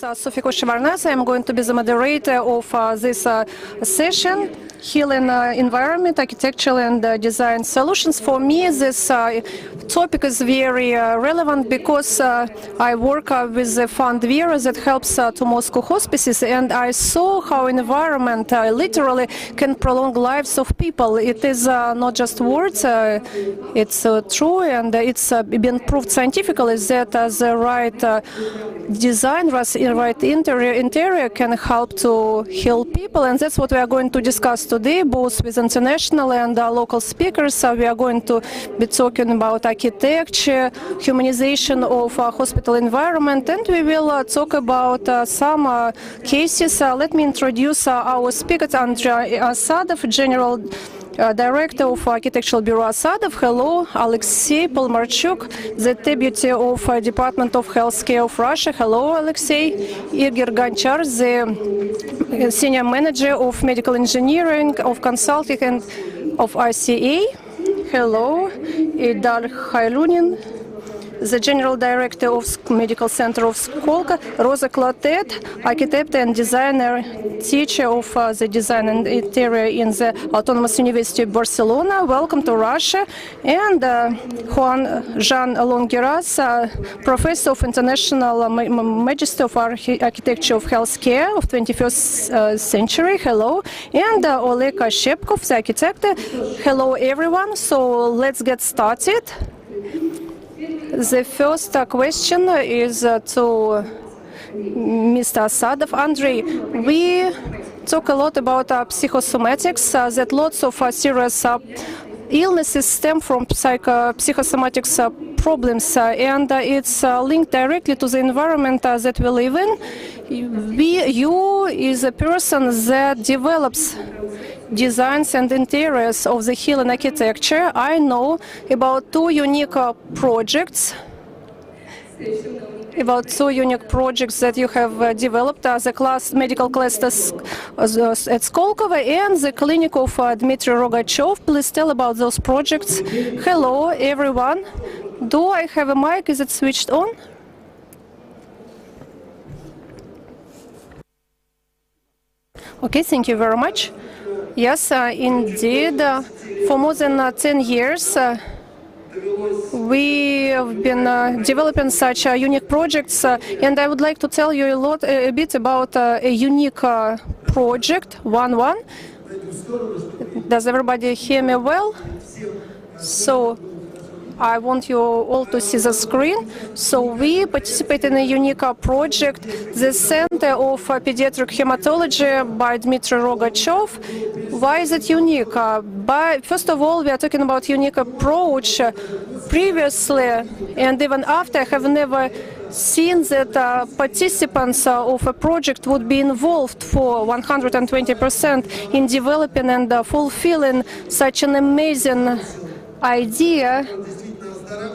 is Sofia Kochevarnas. I am going to be the moderator of this session, Healing Environment, Architectural and Design Solutions. For me, this topic is very relevant because I work with the fund Vera that helps to Moscow hospices, and I saw how environment literally can prolong lives of people. It is not just words, it's true, and it's been proved scientifically that the right design, right interior can help to heal people, and that's what we are going to discuss today, both with international and local speakers. We are going to be talking about architecture, humanization of hospital environment, and we will talk about some cases. Let me introduce our speakers. Andrei Asadov, General Director of Architectural Bureau Asadov. Hello. Alexey Polmarchuk, the Deputy of Department of Healthcare of Russia. Hello, Alexey. Igor Gonchar, the Senior Manager of Medical Engineering, of Consulting and of RCA. Hello. Idar Khailunin, the General Director of Medical Center of Skolka. Rosa Clotet, Architect and Designer, Teacher of the Design and Interior in the Autonomous University of Barcelona. Welcome to Russia. And Juan Jean Longeras, Professor of International Magister of Architecture of Healthcare of 21st century. Hello. And Oleg Shepkov, the Architect. Hello, everyone. So let's get started. The first question is to Mr. Asadov. Andrei, we talk a lot about psychosomatics, that lots of serious illnesses stem from psychosomatics problems, and it's linked directly to the environment that we live in. You is a person that develops designs and interiors of the healing architecture. I know about two unique projects that you have developed, the medical clusters at Skolkovo and the clinic of Dmitry Rogachev. Please tell about those projects. Hello, everyone. Do I have a mic? Is it switched on? Okay, thank you very much. Yes, indeed. For more than 10 years, we have been developing such unique projects, and I would like to tell you a bit about a unique project, one. Does everybody hear me well? So I want you all to see the screen. So we participate in a unique project, the Center of Pediatric Hematology by Dmitry Rogachev. Why is it unique? First of all, we are talking about unique approach. Previously, and even after, I have never seen that participants of a project would be involved for 120% in developing and fulfilling such an amazing idea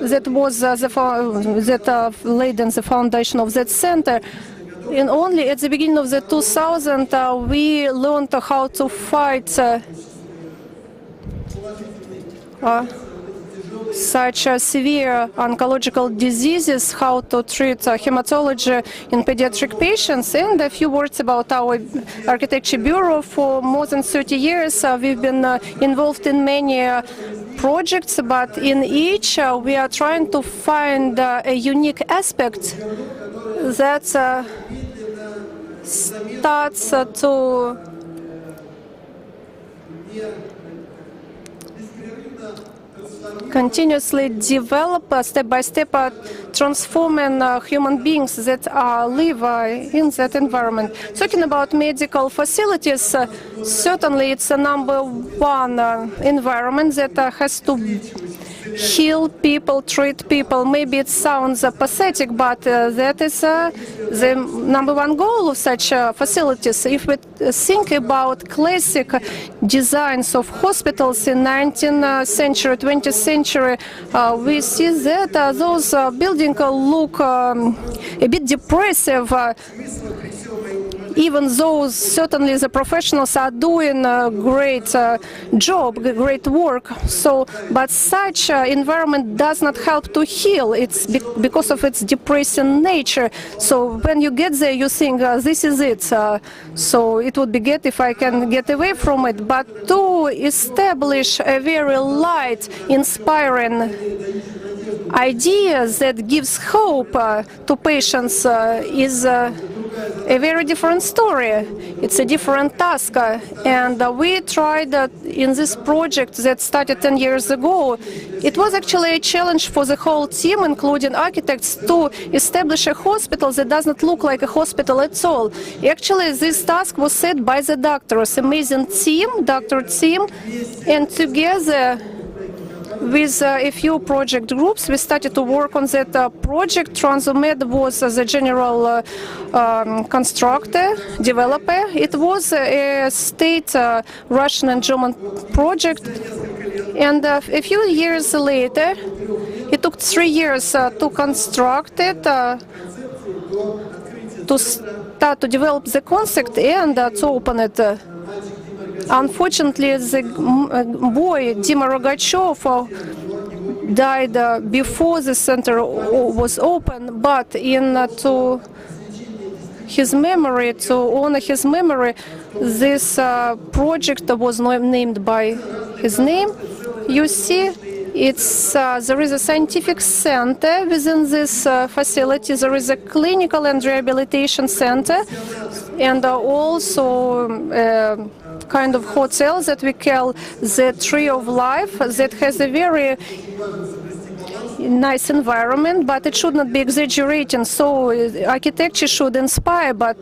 that was laid in the foundation of that center. And only at the beginning of the 2000, we learned how to fight such severe oncological diseases, how to treat hematology in pediatric patients. And a few words about our architecture bureau. For more than 30 years, we've been involved in many projects, but in each we are trying to find a unique aspect that starts to continuously develop, step by step, transforming human beings that live in that environment. Talking about medical facilities, certainly it's a #1 environment that has to heal people, treat people. Maybe it sounds pathetic, but that is the #1 goal of such facilities. If we think about classic designs of hospitals in 19th century, 20th century, we see that those buildings look a bit depressive. even though certainly the professionals are doing a great job, great work, but such environment does not help to heal. It's because of its depressing nature. So when you get there, you think, this is it. So it would be good if I can get away from it. But to establish a very light, inspiring idea that gives hope to patients is a very different story. It's a different task. And we tried in this project that started 10 years ago. It was actually a challenge for the whole team, including architects, to establish a hospital that does not look like a hospital at all. Actually, this task was set by the doctors, amazing team, doctor team, and together with a few project groups, we started to work on that project. Transomed was the general constructor, developer. It was a state Russian and German project. And a few years later, it took 3 years to construct it, to start to develop the concept and to open it. Unfortunately, the boy, Dima Rogachev, died before the center was open, but to his memory, to honor his memory, this project was named by his name. You see, there is a scientific center within this facility. There is a clinical and rehabilitation center, and also kind of hotel that we call the Tree of Life, that has a very nice environment, but it should not be exaggerating. So architecture should inspire, but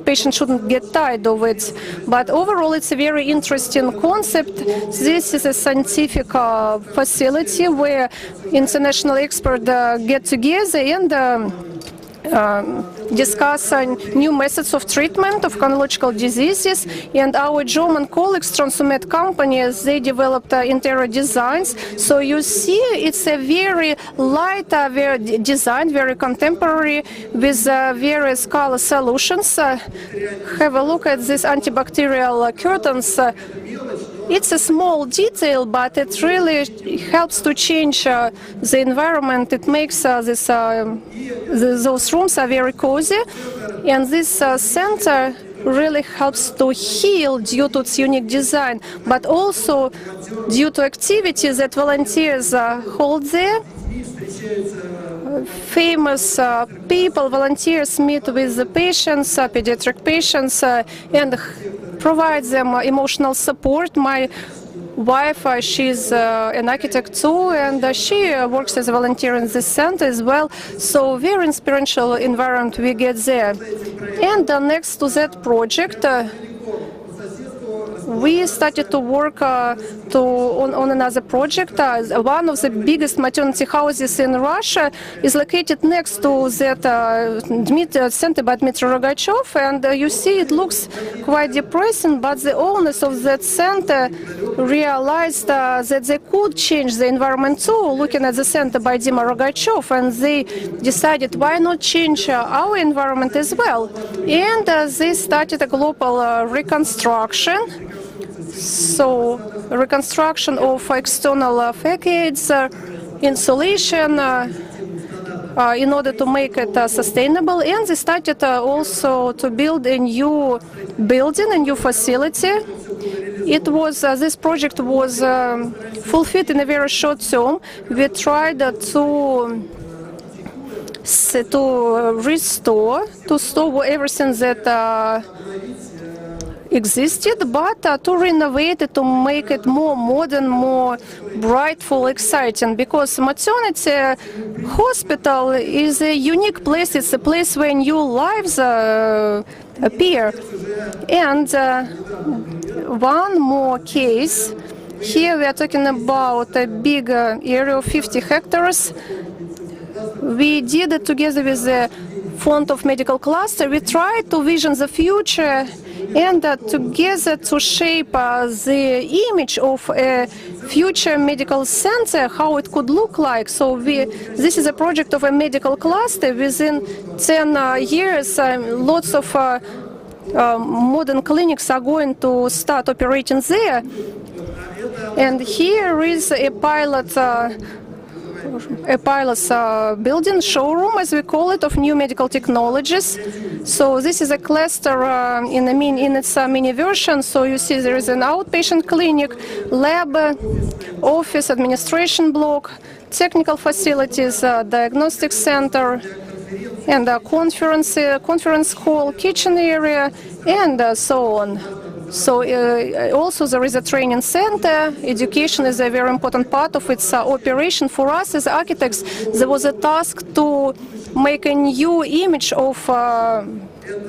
patients shouldn't get tired of it. But overall, it's a very interesting concept. This is a scientific facility where international experts get together and discuss new methods of treatment of chronological diseases. And our German colleagues, Transomed companies, they developed interior designs. So you see, it's a very light, very design, very contemporary, with various color solutions. Have a look at these antibacterial curtains. It's a small detail, but it really helps to change the environment. It makes those rooms are very cozy, and this center really helps to heal due to its unique design, but also due to activities that volunteers hold there. Famous people, volunteers, meet with the patients, pediatric patients, and provide them emotional support. My wife, she's an architect too, and she works as a volunteer in this center as well. So very inspirational environment we get there. And next to that project, we started to work on another project. One of the biggest maternity houses in Russia is located next to that center by Dmitry Rogachev, and you see it looks quite depressing, but the owners of that center realized that they could change the environment too, looking at the center by Dima Rogachev, and they decided, why not change our environment as well? And they started a global reconstruction. So reconstruction of external facades, insulation, in order to make it sustainable. And they started also to build a new building, a new facility. It was this project was fulfilled in a very short term. We tried to restore everything that existed, but to renovate it, to make it more modern, more brightful, exciting, because maternity hospital is a unique place. It's a place where new lives appear. And one more case. Here we are talking about a big area of 50 hectares. We did it together with the Fund of Medical Cluster. We tried to vision the future and together to shape the image of a future medical center, how it could look like. So this is a project of a medical cluster. Within 10 years, lots of modern clinics are going to start operating there. And here is a pilot building, showroom, as we call it, of new medical technologies. So this is a cluster in its mini version. So you see there is an outpatient clinic, lab, office, administration block, technical facilities, diagnostic center, and a conference hall, kitchen area, and so on. So also there is a training center. Education is a very important part of its operation. For us as architects, there was a task to make a new image of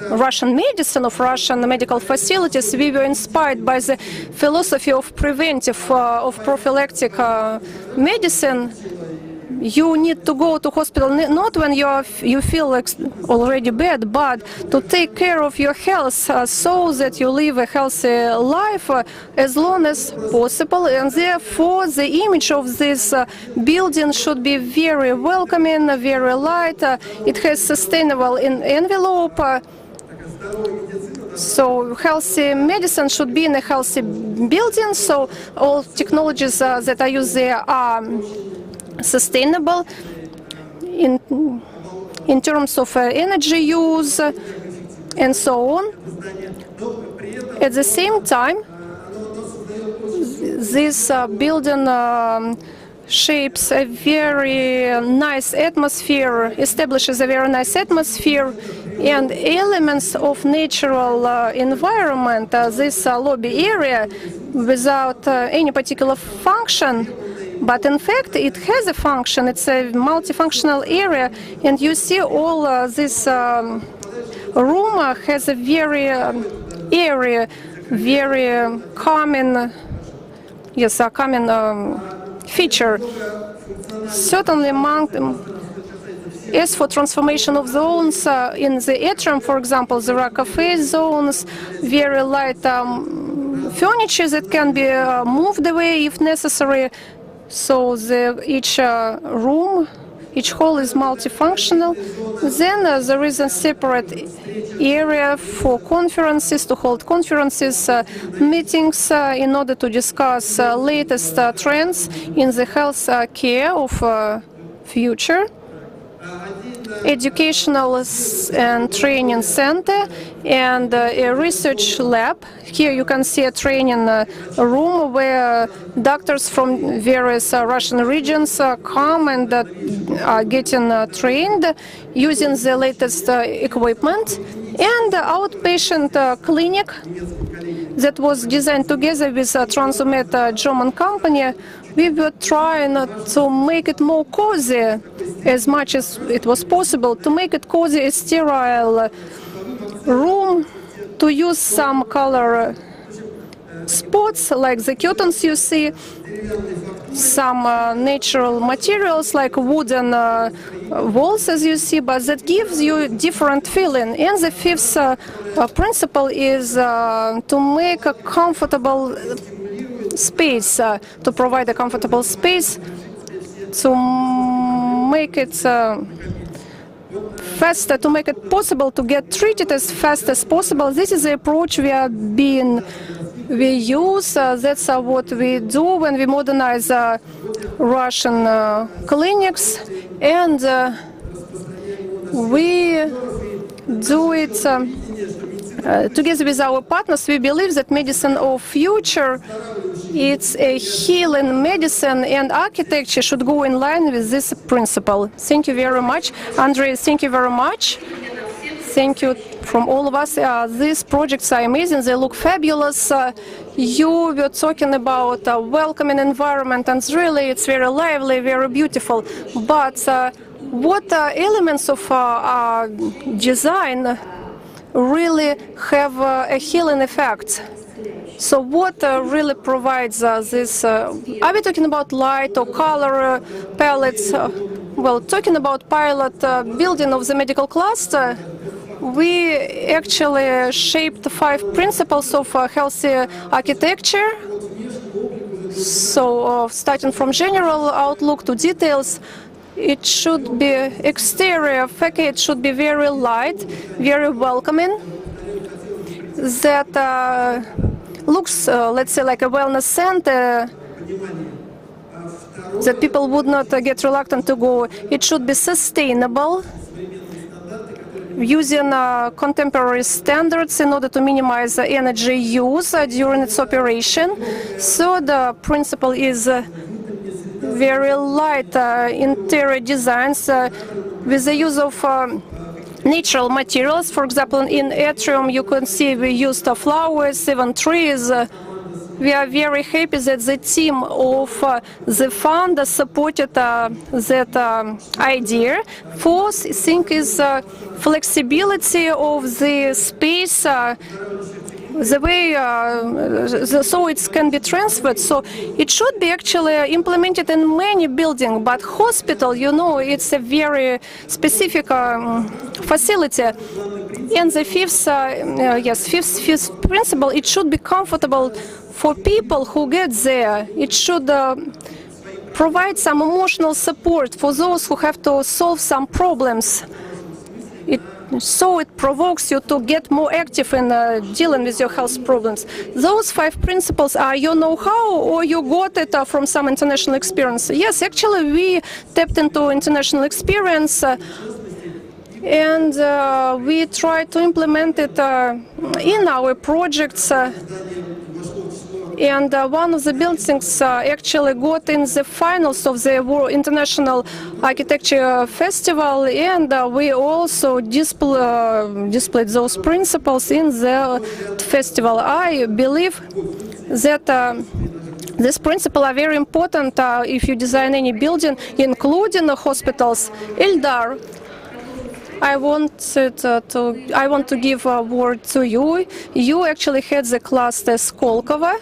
Russian medicine, of Russian medical facilities. We were inspired by the philosophy of preventive, of prophylactic medicine. You need to go to hospital not when you feel like already bad, but to take care of your health so that you live a healthy life as long as possible. And therefore, the image of this building should be very welcoming, very light. It has sustainable envelope. So healthy medicine should be in a healthy building. So all technologies that are used there are sustainable in terms of energy use and so on. At the same time, this building shapes a very nice atmosphere, establishes a very nice atmosphere and elements of natural environment. This lobby area, without any particular function, but in fact it has a function. It's a multifunctional area, and you see all this room has a very airy, very common, feature. Certainly among them, as for transformation of zones, in the atrium, for example, there are cafe zones, very light furniture that can be moved away if necessary. So each room, each hall is multifunctional. Then there is a separate area for conferences, to hold conferences, meetings in order to discuss latest trends in the health care of future. Educational and training center and a research lab. Here you can see a training room where doctors from various Russian regions come and are getting trained using the latest equipment. And the outpatient clinic that was designed together with Transomed German company. We were trying to make it more cozy as much as it was possible, to make it cozy, a sterile room, to use some color spots like the curtains you see, some natural materials like wooden walls as you see, but that gives you different feeling. And the fifth principle is to make a comfortable space, to provide a comfortable space, to make it faster, to make it possible to get treated as fast as possible. This is the approach we use. That's what we do when we modernize Russian clinics, and we do it together with our partners. We believe that medicine of future, it's a healing medicine, and architecture should go in line with this principle. Thank you very much. Andrei, thank you very much. Thank you from all of us. These projects are amazing. They look fabulous. You were talking about a welcoming environment, and really it's very lively, very beautiful. But what elements of design really have a healing effect? So what really provides this? Are we talking about light or color palettes? Well, talking about pilot building of the medical cluster, we actually shaped 5 principles of healthy architecture. So starting from general outlook to details, it should be exterior facade should be very light, very welcoming. That looks, let's say, like a wellness center. That people would not get reluctant to go. It should be sustainable, using contemporary standards in order to minimize energy use during its operation. So the principle is very light interior designs with the use of natural materials. For example, in atrium you can see we used flowers, even trees. We are very happy that the team of the fund supported that idea. Fourth thing is flexibility of the space, the way so it can be transferred. So it should be actually implemented in many buildings, but hospital, you know, it's a very specific facility. And the fifth principle, it should be comfortable for people who get there. It should provide some emotional support for those who have to solve some problems. So it provokes you to get more active in dealing with your health problems. Those 5 principles are your know-how, or you got it from some international experience? Yes, actually we tapped into international experience and we tried to implement it in our projects. And one of the buildings actually got in the finals of the International Architecture Festival, and we also displayed those principles in the festival. I believe that these principles are very important if you design any building, including hospitals. Ildar, I want to give a word to you. You actually had the cluster Skolkovo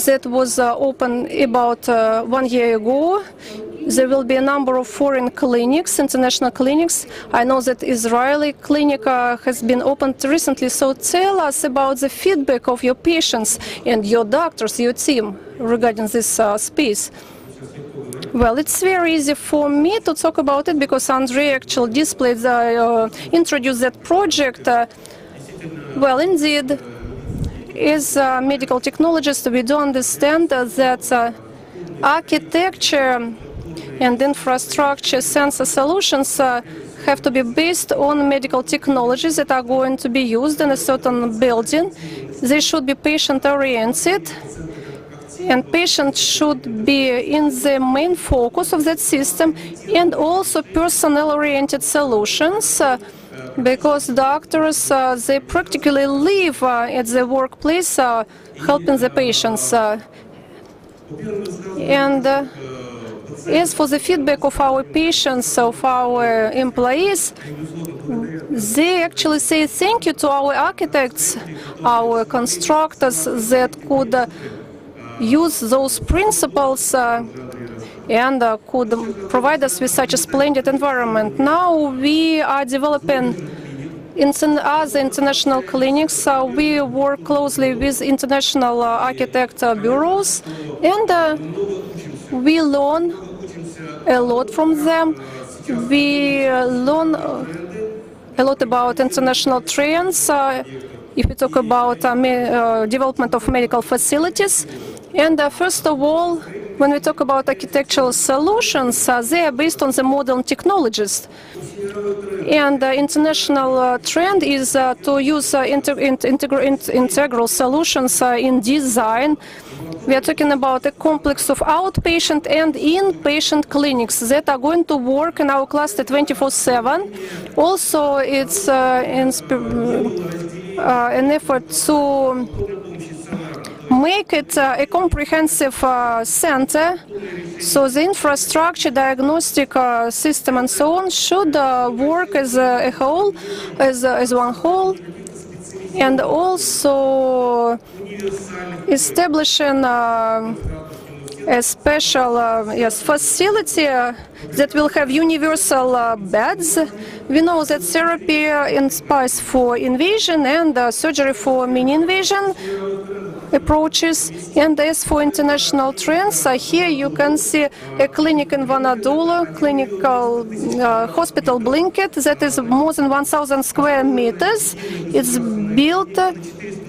that was open about 1 year ago. There will be a number of foreign clinics, international clinics. I know that Israeli clinic has been opened recently. So tell us about the feedback of your patients and your doctors, your team, regarding this space. Well, it's very easy for me to talk about it because Andrei actually introduced that project. Well, indeed, as medical technologists, we do understand that architecture and infrastructure sensor solutions have to be based on medical technologies that are going to be used in a certain building. They should be patient-oriented, and patients should be in the main focus of that system, and also personnel-oriented solutions, because doctors, they practically live at the workplace helping the patients. And as for the feedback of our patients, of our employees, they actually say thank you to our architects, our constructors that could use those principles and could provide us with such a splendid environment. Now we are developing in other international clinics. We work closely with international architect bureaus, and we learn a lot from them. We learn a lot about international trends. If we talk about development of medical facilities, and first of all, when we talk about architectural solutions, they are based on the modern technologies. And the international trend is to use integral solutions in design. We are talking about a complex of outpatient and inpatient clinics that are going to work in our cluster 24/7. Also, it's an effort to make it a comprehensive center, so the infrastructure, diagnostic system, and so on should work as a whole, as one whole, and also establishing a special facility that will have universal beds. We know that therapy inspires for invasion and surgery for mini invasion. approaches. And as for international trends, here you can see a clinic in Vanadula, clinical hospital blanket that is more than 1,000 square meters. It's built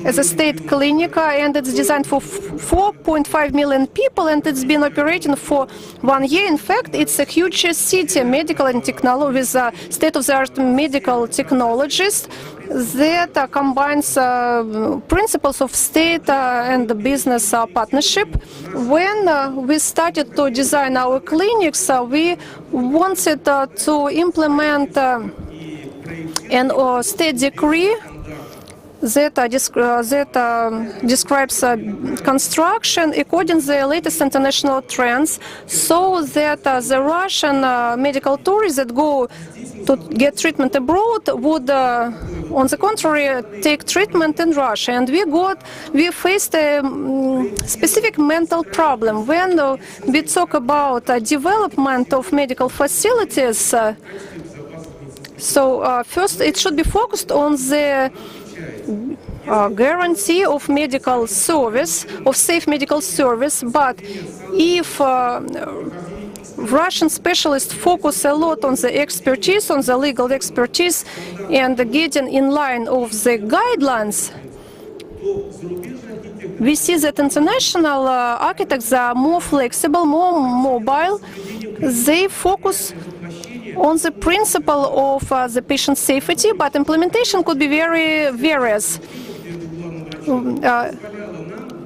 as a state clinic, and it's designed for 4.5 million people, and it's been operating for 1 year. In fact, it's a huge city, medical and technology, with state-of-the-art medical technologies that combines principles of state and the business partnership. When we started to design our clinics, we wanted to implement an state decree that describes construction according to the latest international trends, so that the Russian medical tourists that go to get treatment abroad would, on the contrary, take treatment in Russia. And we faced a specific mental problem. When we talk about development of medical facilities, first it should be focused on the guarantee of medical service, of safe medical service. But if Russian specialists focus a lot on the expertise, on the legal expertise, and getting in line of the guidelines, we see that international architects are more flexible, more mobile. They focus on the principle of the patient safety, but implementation could be very various.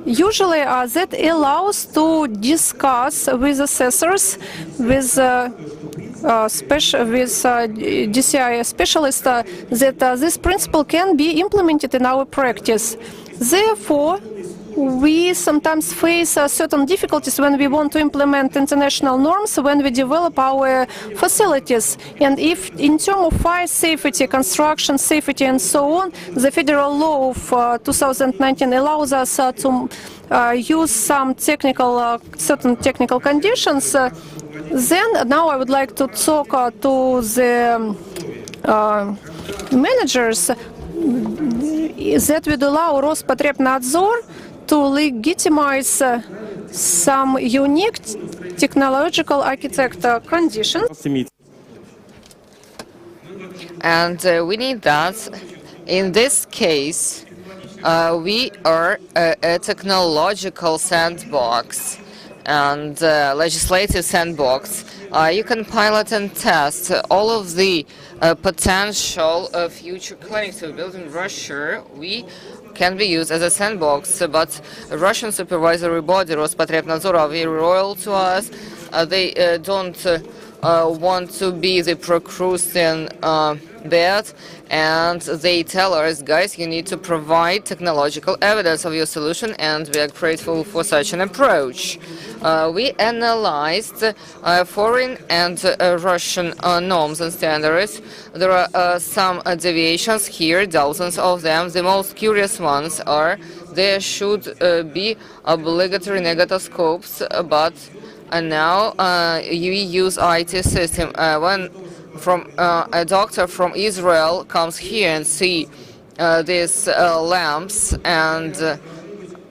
Usually that allows to discuss with assessors, with DCI specialists, that this principle can be implemented in our practice. Therefore, we sometimes face certain difficulties when we want to implement international norms, when we develop our facilities. And if in terms of fire safety, construction safety, and so on, the federal law of 2019 allows us to use some certain technical conditions, then now I would like to talk to the managers that would allow Rospotrebnadzor to legitimize some unique technological architecture conditions. And we need that. In this case, we are a technological sandbox and legislative sandbox. You can pilot and test all of the potential future clinics we built in Russia. We can be used as a sandbox, but Russian supervisory body, Rospotrebnadzor, are very loyal to us. They don't want to be the Procrustean bed, and they tell us, guys, you need to provide technological evidence of your solution, and we are grateful for such an approach. We analyzed foreign and Russian norms and standards. There are some deviations here, dozens of them. The most curious ones are there should be obligatory negatoscopes, but now we use IT system. When a doctor from Israel comes here and see these lamps, and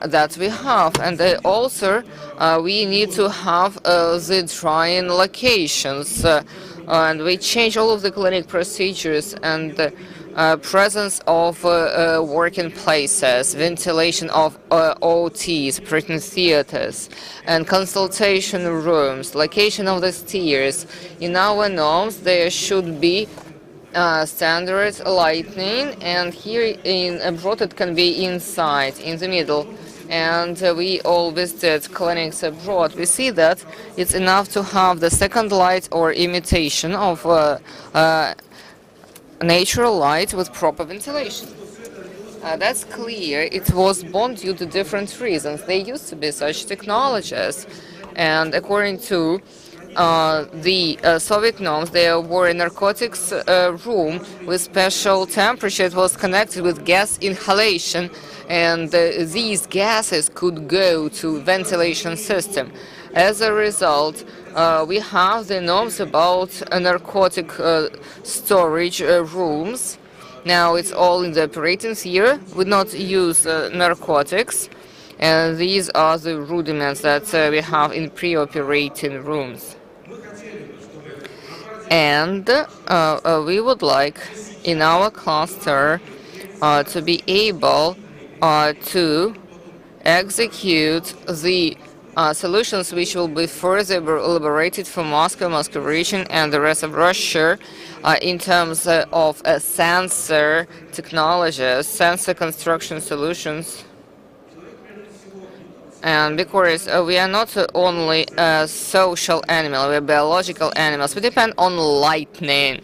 that we have, and also we need to have the drying locations, and we change all of the clinic procedures and presence of working places, ventilation of OTs, operating theaters, and consultation rooms, location of the stairs. In our norms, there should be standard lighting, and here in abroad it can be inside, in the middle. And we all visited clinics abroad. We see that it's enough to have the second light or imitation of natural light with proper ventilation. That's clear. It was born due to different reasons. There used to be such technologies, and according to the Soviet norms, there were a narcotics room with special temperature. It was connected with gas inhalation, and these gases could go to ventilation system. As a result, we have the norms about narcotic storage rooms. Now it's all in the operating theater. We not use narcotics. And these are the rudiments that we have in pre-operating rooms. And we would like in our cluster to be able to execute the solutions which will be further elaborated for Moscow region, and the rest of Russia in terms of sensor technologies, sensor construction solutions. And because we are not only a social animal, we are biological animals. We depend on lightning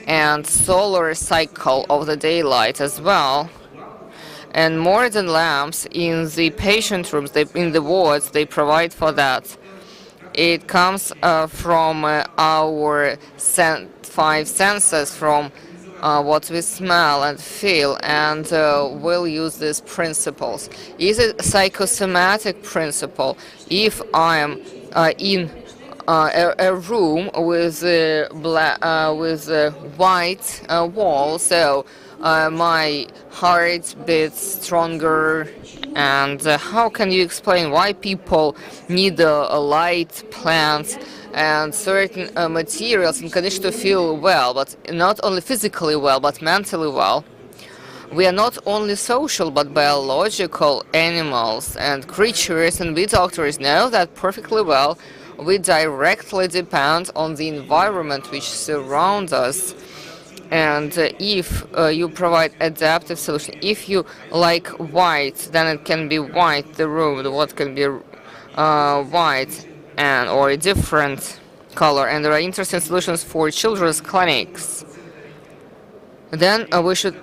and solar cycle of the daylight as well. And more than lamps in the patient rooms, in the wards, they provide for that. It comes from our five senses, from what we smell and feel, and we'll use these principles. Is it psychosomatic principle? If I am in a room with white wall, so my heart beats stronger. And how can you explain why people need light, plants, and certain materials and conditions to feel well, but not only physically well, but mentally well? We are not only social, but biological animals and creatures, and we doctors know that perfectly well. We directly depend on the environment which surrounds us. And if you provide adaptive solution, if you like white, then it can be white, the room, what can be white and or a different color. And there are interesting solutions for children's clinics. Then we should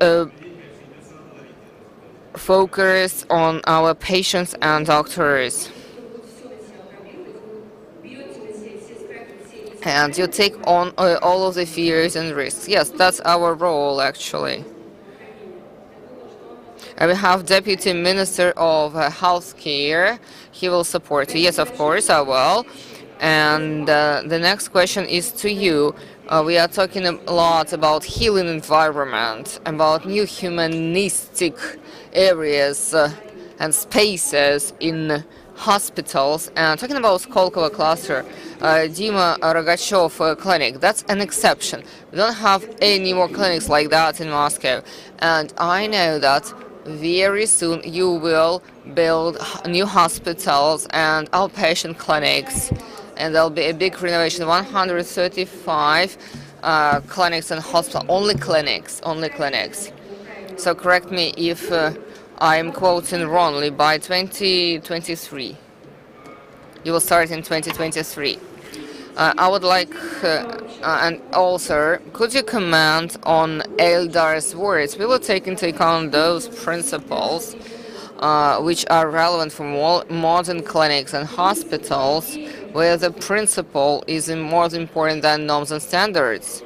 focus on our patients and doctors. And you take on all of the fears and risks. Yes, that's our role, actually. And we have Deputy Minister of Healthcare. He will support you. Yes, of course, I will. And the next question is to you. We are talking a lot about healing environment, about new humanistic areas and spaces in hospitals, and talking about Skolkovo cluster, Dima Rogachev clinic, that's an exception. We don't have any more clinics like that in Moscow, and I know that very soon you will build new hospitals and outpatient clinics, and there'll be a big renovation, 135 clinics and hospitals, only clinics. So correct me if I'm quoting wrongly. By 2023. You will start in 2023. I would like, and also, could you comment on Eldar's words? We will take into account those principles which are relevant for modern clinics and hospitals, where the principle is more important than norms and standards.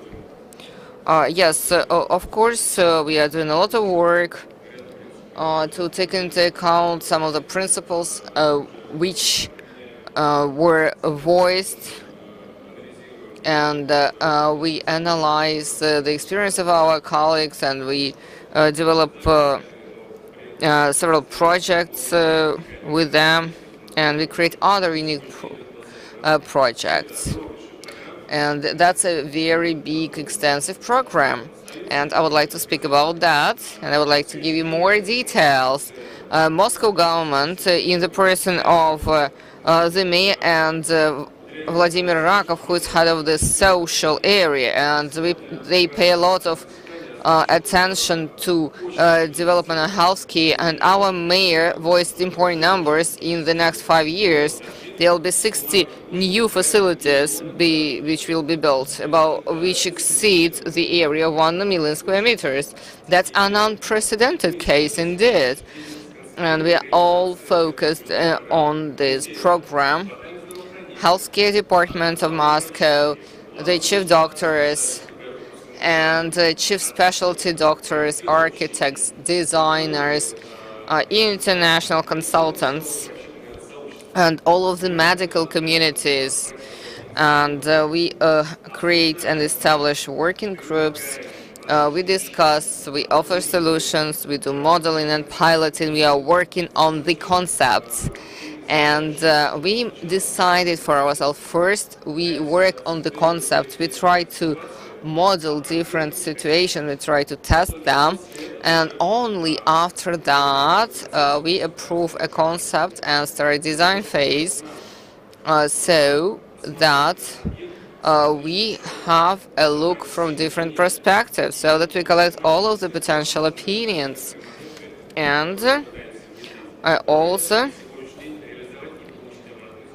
Yes, of course, we are doing a lot of work to take into account some of the principles which were voiced, and we analyze the experience of our colleagues, and we develop several projects with them, and we create other unique projects. And that's a very big, extensive program. And I would like to speak about that, and I would like to give you more details. Moscow government, in the person of the mayor and Vladimir Rakov, who is head of the social area, and they pay a lot of attention to development of healthcare, and our mayor voiced important numbers. In the next 5 years there will be 60 new facilities which will be built, which exceed the area of 1 million square meters. That's an unprecedented case indeed, and we are all focused on this program. Healthcare Department of Moscow, the chief doctors and chief specialty doctors, architects, designers, international consultants, and all of the medical communities. And we create and establish working groups We discuss, we offer solutions, we do modeling and piloting, we are working on the concepts. And we decided for ourselves, first we work on the concepts, we try to model different situations, we try to test them, and only after that we approve a concept and start a design phase, so that we have a look from different perspectives, so that we collect all of the potential opinions. And I also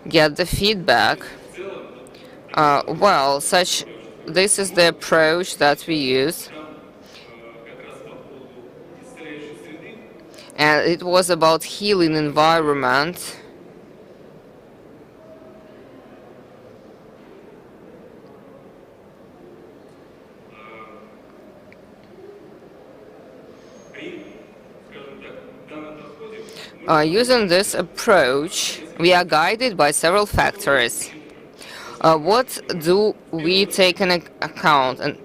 get the feedback. This is the approach that we use. And it was about healing environment. Using this approach, we are guided by several factors. What do we take into account? And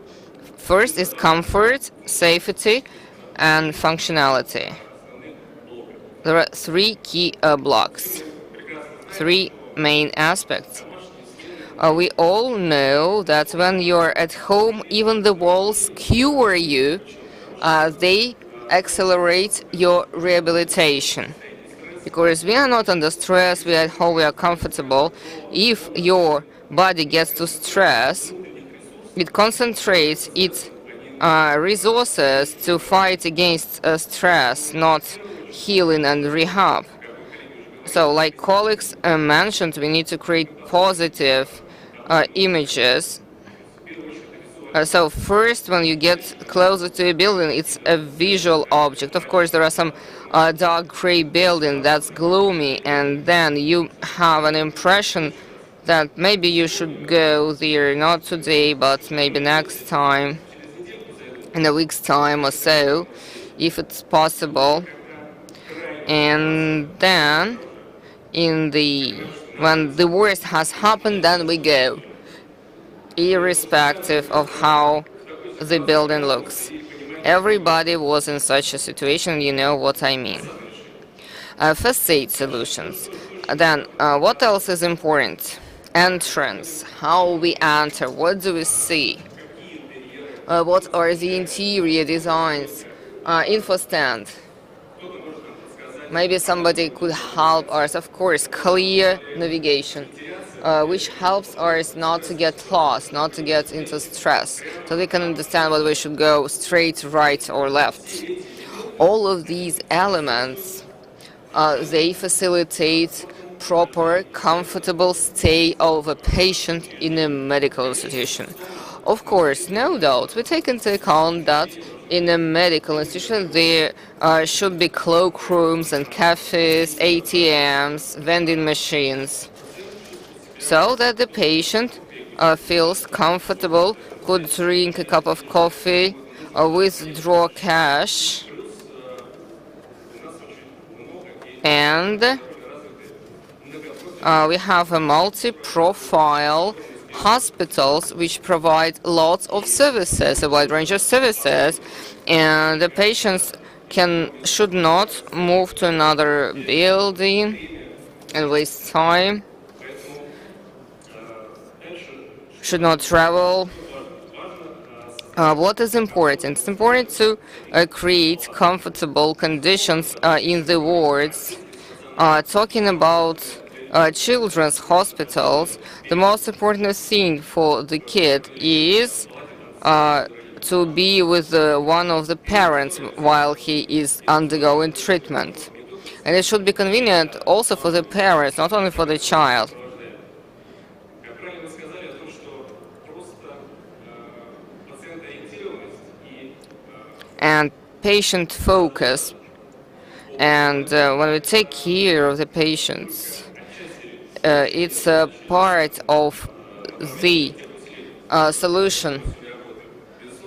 first is comfort, safety, and functionality. There are three key blocks, three main aspects. We all know that when you're at home, even the walls cure you, they accelerate your rehabilitation. Because we are not under stress, we are at home, we are comfortable. If your body gets to stress, it concentrates its resources to fight against stress, not healing and rehab. So, like colleagues mentioned, we need to create positive images. So first, when you get closer to a building, it's a visual object. Of course, there are some dark gray building that's gloomy, and then you have an impression that maybe you should go there, not today, but maybe next time, in a week's time or so, if it's possible. And then, when the worst has happened, then we go, irrespective of how the building looks. Everybody was in such a situation, you know what I mean. Facade solutions. Then, what else is important? Entrance, how we enter, what do we see? What are the interior designs? Info stand. Maybe somebody could help us. Of course, clear navigation, which helps us not to get lost, not to get into stress, so we can understand whether we should go straight, right, or left. All of these elements, they facilitate proper, comfortable stay of a patient in a medical institution. Of course, no doubt, we take into account that in a medical institution there should be cloakrooms and cafes, ATMs, vending machines, so that the patient feels comfortable, could drink a cup of coffee, withdraw cash, and we have a multi-profile hospitals which provide lots of services, a wide range of services, and the patients should not move to another building and waste time, should not travel. What is important? It's important to create comfortable conditions in the wards. Talking about children's hospitals, the most important thing for the kid is to be with one of the parents while he is undergoing treatment. And it should be convenient also for the parents, not only for the child. And patient focus. And when we take care of the patients, it's a part of the solution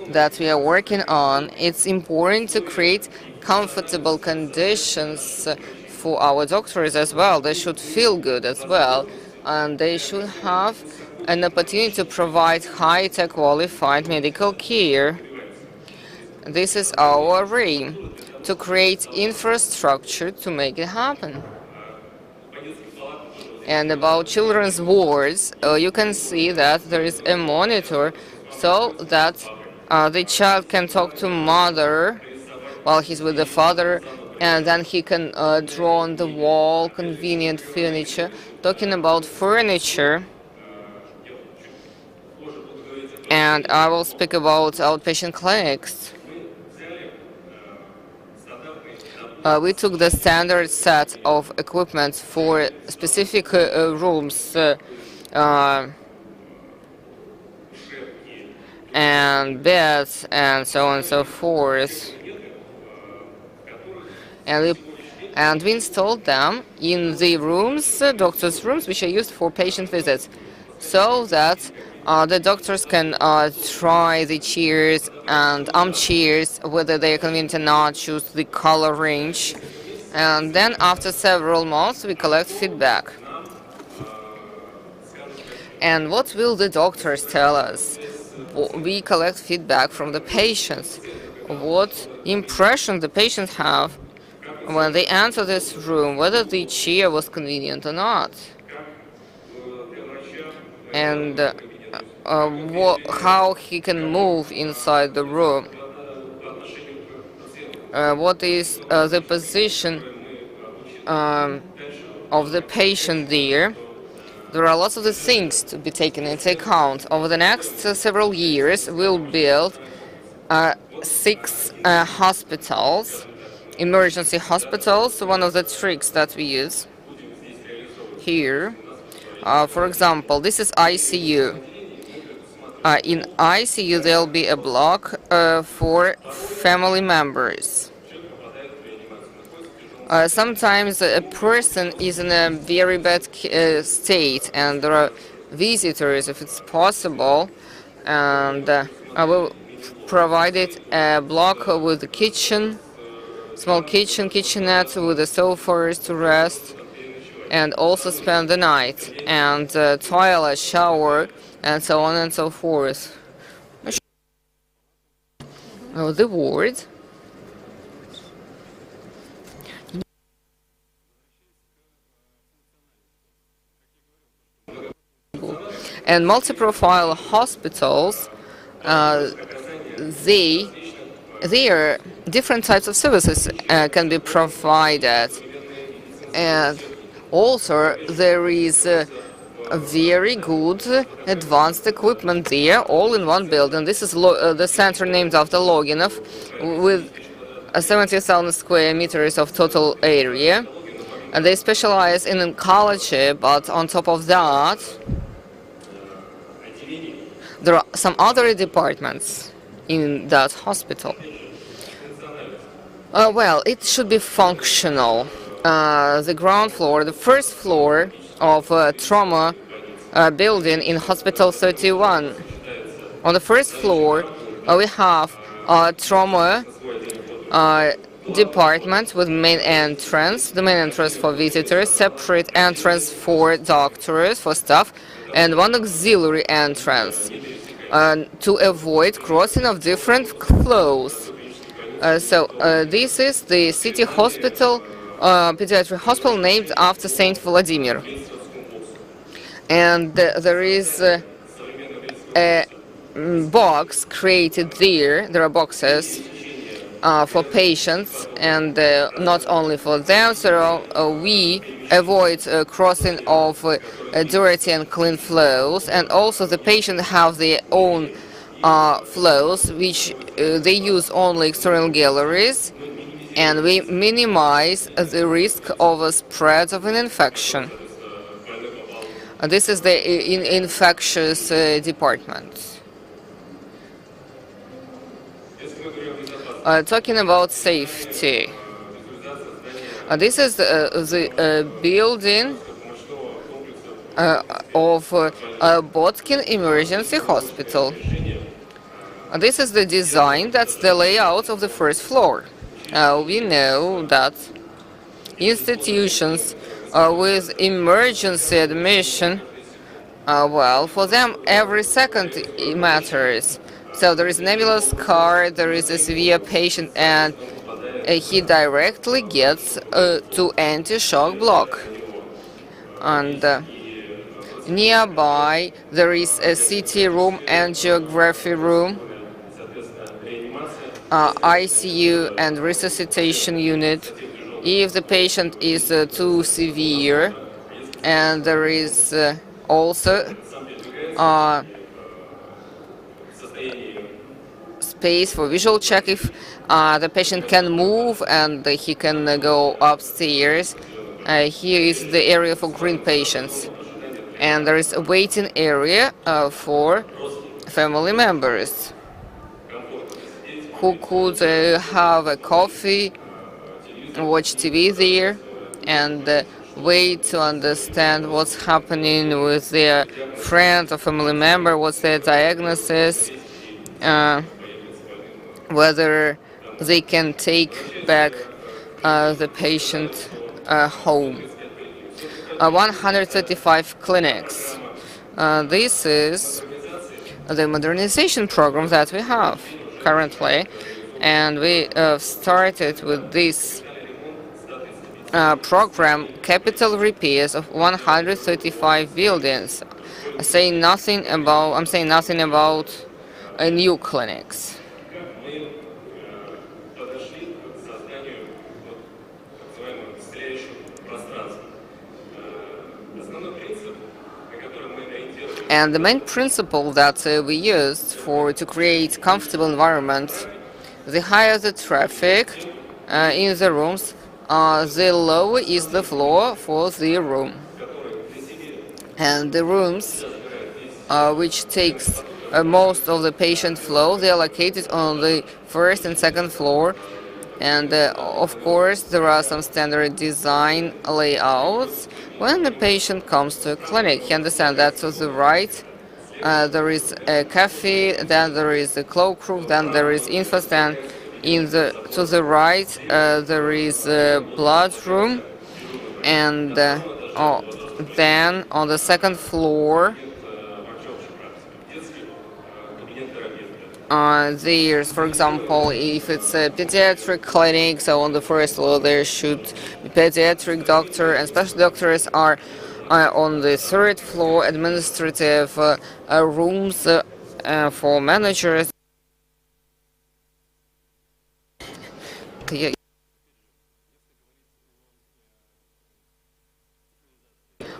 that we are working on. It's important to create comfortable conditions for our doctors as well. They should feel good as well, and they should have an opportunity to provide high-tech qualified medical care. This is our aim, to create infrastructure to make it happen. And about children's wards, you can see that there is a monitor so that the child can talk to mother while he's with the father, and then he can draw on the wall convenient furniture. Talking about furniture, and I will speak about outpatient clinics. We took the standard set of equipment for specific rooms and beds and so on and so forth, and we installed them in the rooms, doctors' rooms, which are used for patient visits, so that the doctors can try the chairs and armchairs, whether they are convenient or not, choose the color range, and then after several months we collect feedback. And what will the doctors tell us? We collect feedback from the patients. What impression the patients have when they enter this room, whether the chair was convenient or not, and how he can move inside the room, what is the position of the patient there. There are lots of the things to be taken into account. Over the next several years, we'll build 6 hospitals, emergency hospitals. One of the tricks that we use here, for example, this is ICU. In ICU, there'll be a block for family members. Sometimes a person is in a very bad state, and there are visitors, if it's possible, and I will provide it a block with a kitchen, small kitchenette with the sofas to rest, and also spend the night, and toilet, shower, and so on and so forth. The ward. And multi-profile hospitals, there different types of services can be provided, and also there is a very good advanced equipment there, all in one building. This is the center named after Loginov, with 70,000 square meters of total area, and they specialize in oncology, but on top of that there are some other departments in that hospital. Well, it should be functional. The ground floor, the first floor of trauma building in Hospital 31. On the first floor, we have trauma department with main entrance, the main entrance for visitors, separate entrance for doctors, for staff, and one auxiliary entrance to avoid crossing of different flows. This is the city hospital, pediatric hospital named after Saint Vladimir. And there is a box created there. There are boxes for patients, and not only for them, so we avoid crossing of dirty and clean flows, and also the patient have their own flows, which they use only external galleries, and we minimize the risk of a spread of an infection. This is the infectious department. Talking about safety, this is the building of Botkin Emergency Hospital. This is the design, that's the layout of the first floor. We know that institutions with emergency admission, well, for them every second matters. So there is an ambulance car, there is a severe patient, and he directly gets to anti-shock block. And nearby there is a CT room, angiography room, ICU and resuscitation unit. If the patient is too severe, and there is also space for visual check if the patient can move and he can go upstairs. Here is the area for green patients, and there is a waiting area for family members who could have a coffee, watch TV there, and wait to understand what's happening with their friend or family member, what's their diagnosis, whether they can take back the patient home. 135 clinics. This is the modernization program that we have currently, and we started with this program capital repairs of 135 buildings. I'm saying nothing about new clinics. And the main principle that we used to create comfortable environment, the higher the traffic in the rooms, the lower is the floor for the room. And the rooms which takes most of the patient flow, they are located on the first and second floor. And of course, there are some standard design layouts. When the patient comes to a clinic, he understands that to the right there is a cafe, then there is a cloakroom, then there is infostand. To the right there is a blood room, and then on the second floor there's, for example, if it's a pediatric clinic, so on the first floor there should be pediatric doctor, and special doctors are on the third floor, administrative rooms for managers.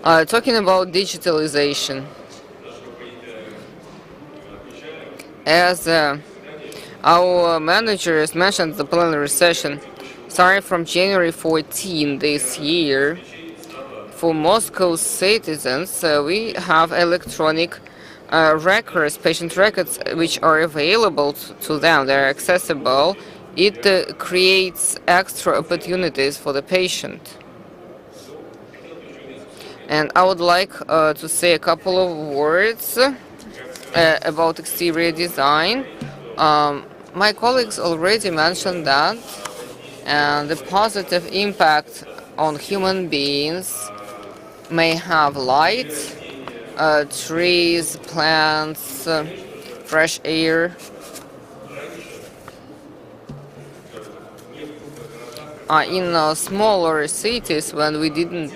Talking about digitalization, as our managers mentioned the plenary session, starting from January 14 this year, for Moscow citizens, we have electronic records, patient records, which are available to them. They're accessible. It creates extra opportunities for the patient. And I would like to say a couple of words about exterior design. My colleagues already mentioned that, and the positive impact on human beings may have light, trees, plants, fresh air. In smaller cities, when we didn't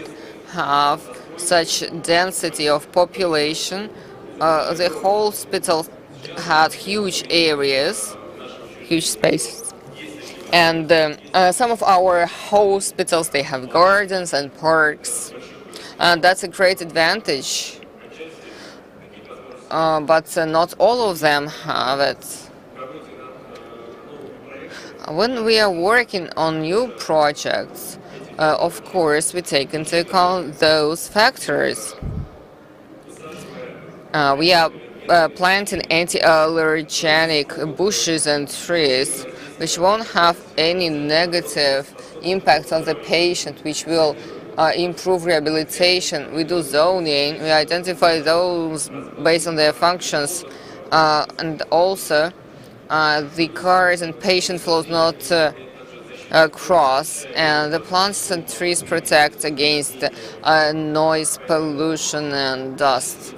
have such density of population, the hospitals had huge areas, huge spaces, and some of our hospitals, they have gardens and parks, and that's a great advantage, but not all of them have it. When we are working on new projects, of course we take into account those factors. We are planting anti-allergenic bushes and trees, which won't have any negative impact on the patient, which will improve rehabilitation. We do zoning, we identify those based on their functions, and also the cars and patient flows not cross, and the plants and trees protect against noise, pollution and dust.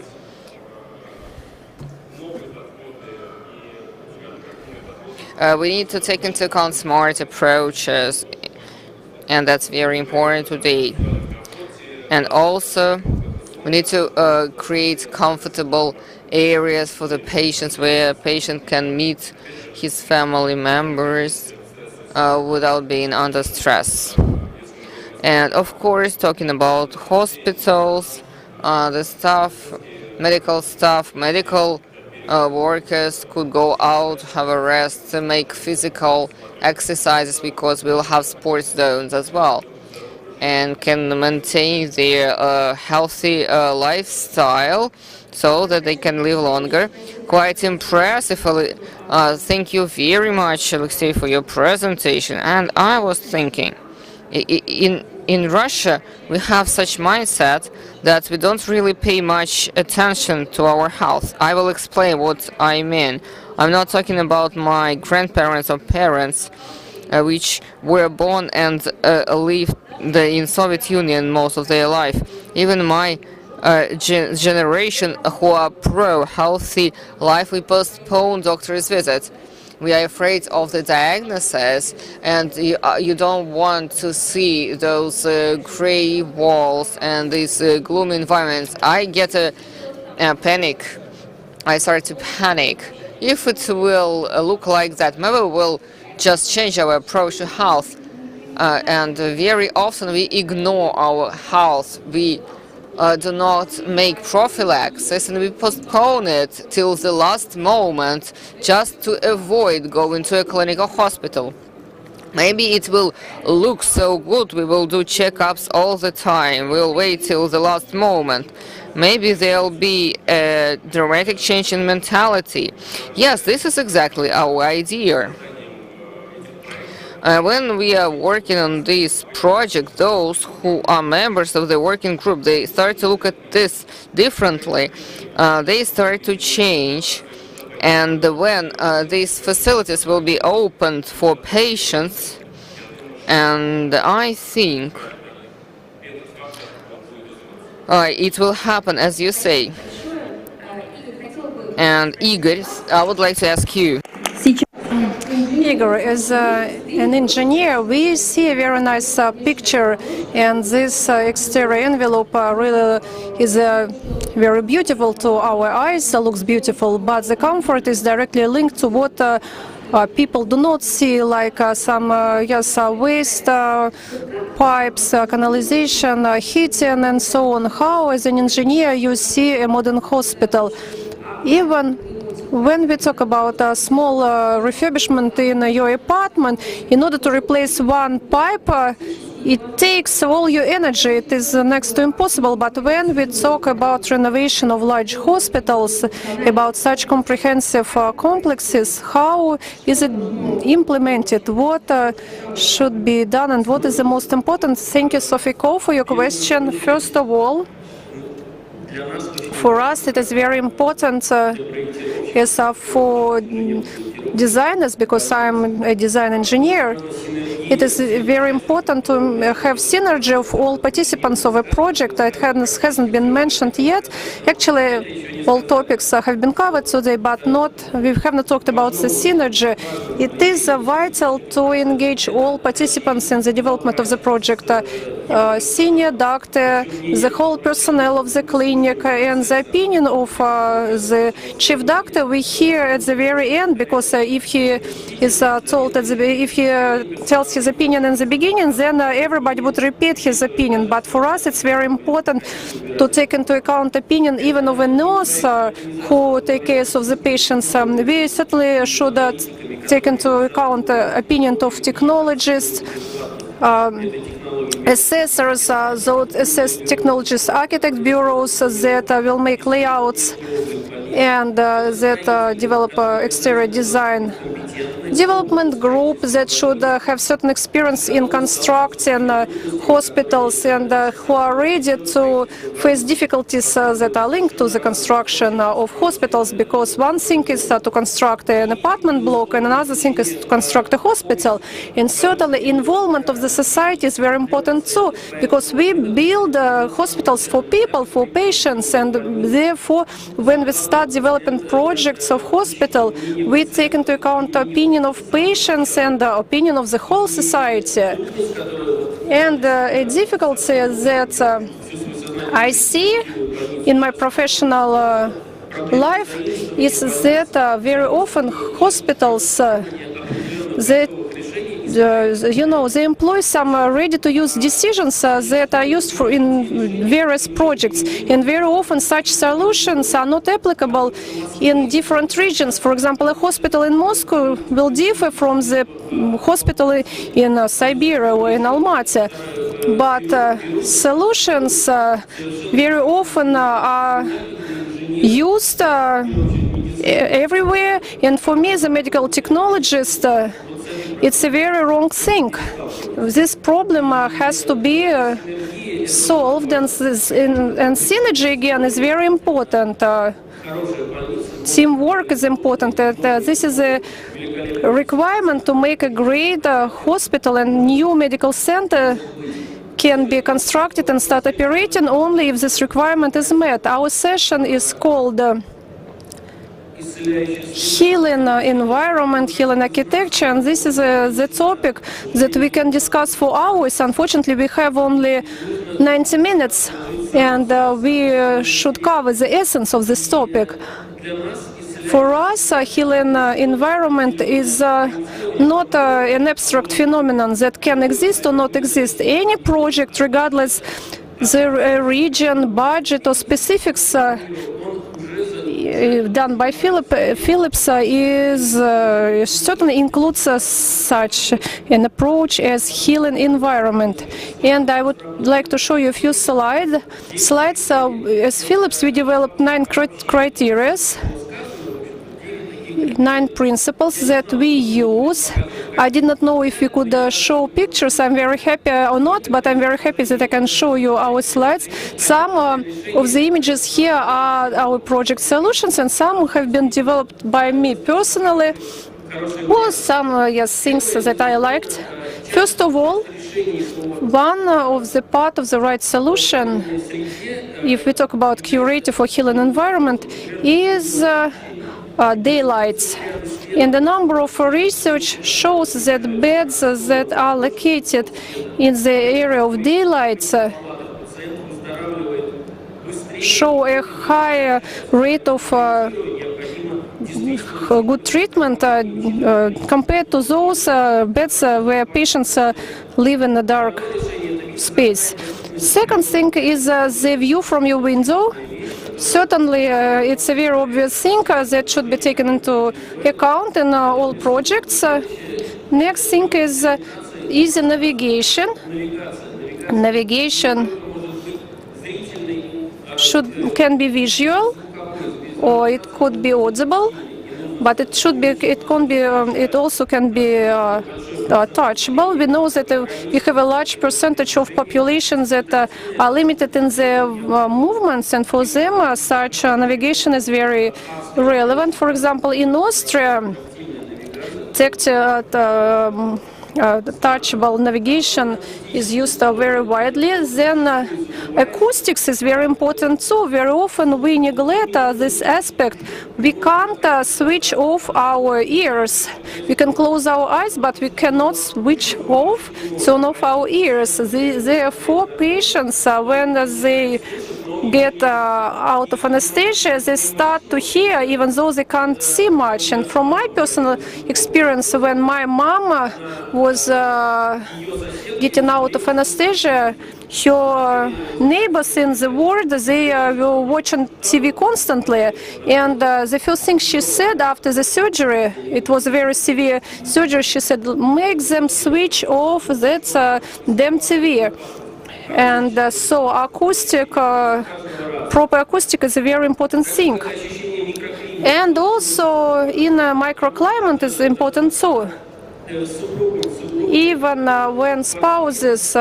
We need to take into account smart approaches, and that's very important today. And also, we need to create comfortable areas for the patients where a patient can meet his family members without being under stress. And of course, talking about hospitals, the staff, medical workers could go out, have a rest, make physical exercises because we'll have sports zones as well, and can maintain their healthy lifestyle so that they can live longer. Quite impressive. Thank you very much, Alexei, for your presentation. And I was thinking, in Russia, we have such mindset that we don't really pay much attention to our health. I will explain what I mean. I'm not talking about my grandparents or parents, which were born and lived in Soviet Union most of their life. Even my generation who are pro-healthy life, we postpone doctor's visits. We are afraid of the diagnosis, and you don't want to see those gray walls and these gloomy environments. I get a panic. I start to panic. If it will look like that, maybe we'll just change our approach to health. And very often we ignore our health. We do not make prophylaxis, and we postpone it till the last moment just to avoid going to a clinic or hospital. Maybe it will look so good, we will do checkups all the time, we'll wait till the last moment. Maybe there'll be a dramatic change in mentality. Yes, this is exactly our idea. When we are working on this project, those who are members of the working group, they start to look at this differently. They start to change, and when these facilities will be opened for patients, and I think it will happen as you say. And Igor, I would like to ask you. Igor, as an engineer, we see a very nice picture, and this exterior envelope really is very beautiful to our eyes, looks beautiful, but the comfort is directly linked to what people do not see, like some waste pipes, canalization, heating, and so on. How, as an engineer, you see a modern hospital? Even when we talk about a small refurbishment in your apartment, in order to replace one pipe, it takes all your energy. It is next to impossible. But when we talk about renovation of large hospitals, about such comprehensive complexes, how is it implemented? What should be done, and what is the most important? Thank you, Sofiko, for your question. First of all, for us, it is very important for designers, because I'm a design engineer. It is very important to have synergy of all participants of a project. It hasn't been mentioned yet. Actually, all topics have been covered today, but we have not talked about the synergy. It is vital to engage all participants in the development of the project. Senior doctor, the whole personnel of the clinic, and the opinion of the chief doctor we hear at the very end, because if he is told if he tells his opinion in the beginning, then everybody would repeat his opinion. But for us, it's very important to take into account opinion even of a nurse who takes care of the patients. We certainly should take into account opinion of technologists, assessors, those assess technologists, architect bureaus that will make layouts and that develop exterior design, development group that should have certain experience in constructing hospitals and who are ready to face difficulties that are linked to the construction of hospitals, because one thing is to construct an apartment block and another thing is to construct a hospital. And certainly involvement of the society is very important too, because we build hospitals for people, for patients, and therefore when we start developing projects of hospital, we take into account opinion of patients and the opinion of the whole society. And a difficulty that I see in my professional life is that very often hospitals they employ some ready-to-use decisions that are used for in various projects, and very often such solutions are not applicable in different regions. For example, a hospital in Moscow will differ from the hospital in Siberia or in Almaty, but solutions very often are used everywhere, and for me as a medical technologist, it's a very wrong thing. This problem has to be solved, and synergy again is very important. Teamwork is important. This is a requirement to make a great hospital and new medical center can be constructed and start operating only if this requirement is met. Our session is called healing environment, healing architecture, and this is the topic that we can discuss for hours. Unfortunately, we have only 90 minutes, and we should cover the essence of this topic. For us, healing environment is not an abstract phenomenon that can exist or not exist. Any project, regardless the region, budget, or specifics done by Philips certainly includes such an approach as healing environment. And I would like to show you a few slides. As Philips, we developed 9 criteria, 9 principles that we use. I did not know if we could show pictures. I'm very happy or not, but I'm very happy that I can show you our slides. Some of the images here are our project solutions, and some have been developed by me personally, or some things that I liked. First of all, one of the part of the right solution, if we talk about curative or healing environment, is daylights. And the number of research shows that beds that are located in the area of daylights show a higher rate of good treatment compared to those beds where patients live in a dark space. Second thing is the view from your window. Certainly, it's a very obvious thing that should be taken into account in all projects. Next thing is easy navigation. Navigation can be visual, or it could be audible, but it also can be touchable. We know that we have a large percentage of population that are limited in their movements, and for them such navigation is very relevant. For example, in Austria, touchable navigation is used very widely. Then acoustics is very important too. Very often we neglect this aspect. We can't switch off our ears. We can close our eyes, but we cannot switch off, turn off our ears. Therefore, patients, when they get out of anesthesia, they start to hear even though they can't see much. And from my personal experience, when my mom was getting out of anesthesia, her neighbors in the ward, they were watching TV constantly, and the first thing she said after the surgery, it was a very severe surgery, she said, make them switch off that damn TV. And so acoustic, proper acoustic is a very important thing. And also in a microclimate is important too. Even when spouses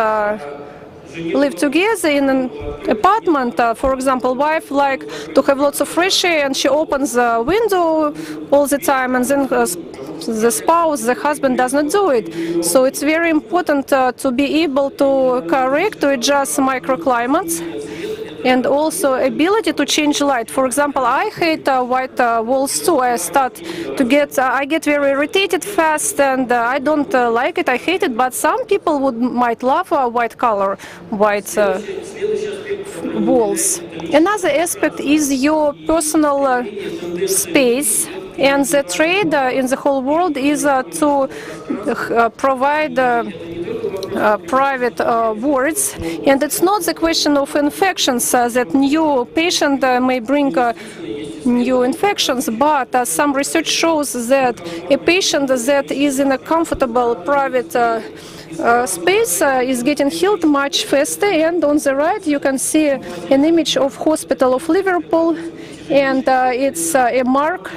live together in an apartment, for example, wife like to have lots of fresh air and she opens the window all the time, and then the spouse, the husband, does not do it. So it's very important to be able to correct, to adjust microclimates. and also ability to change light. For example, I hate white walls too. I get very irritated fast, and I don't like it. I hate it. But some people might love white color, white walls. Another aspect is your personal space. And the trade in the whole world is to provide private wards, and it's not the question of infections that new patient may bring new infections, but some research shows that a patient that is in a comfortable private space is getting healed much faster. And on the right you can see an image of Hospital of Liverpool, and it's a mark.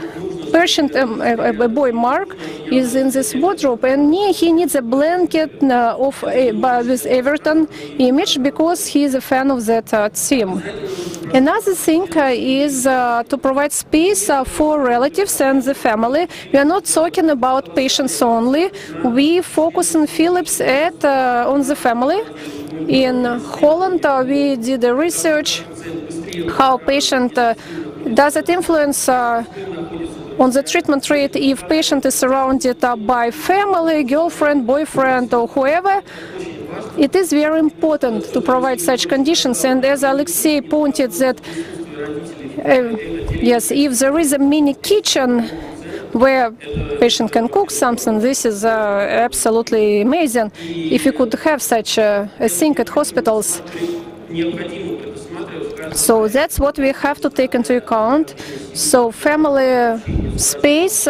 Patient, a boy Mark, is in this wardrobe, and he needs a blanket with Everton image because he is a fan of that team. Another thing is to provide space for relatives and the family. We are not talking about patients only. We focus in Philips on the family. In Holland, we did a research how patient does it influence on the treatment rate if patient is surrounded by family, girlfriend, boyfriend, or whoever. It is very important to provide such conditions. And as Alexei pointed that, yes, if there is a mini kitchen where patient can cook something, this is absolutely amazing. If you could have such a thing at hospitals. So that's what we have to take into account. So family space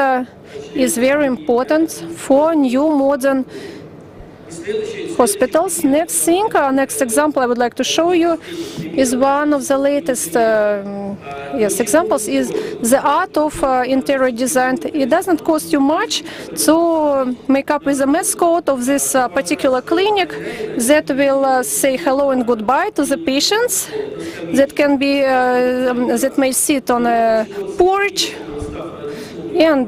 is very important for new modern hospitals. Next thing, next example I would like to show you is one of the latest examples is the art of interior design. It doesn't cost you much to make up with a mascot of this particular clinic that will say hello and goodbye to the patients, that can be that may sit on a porch and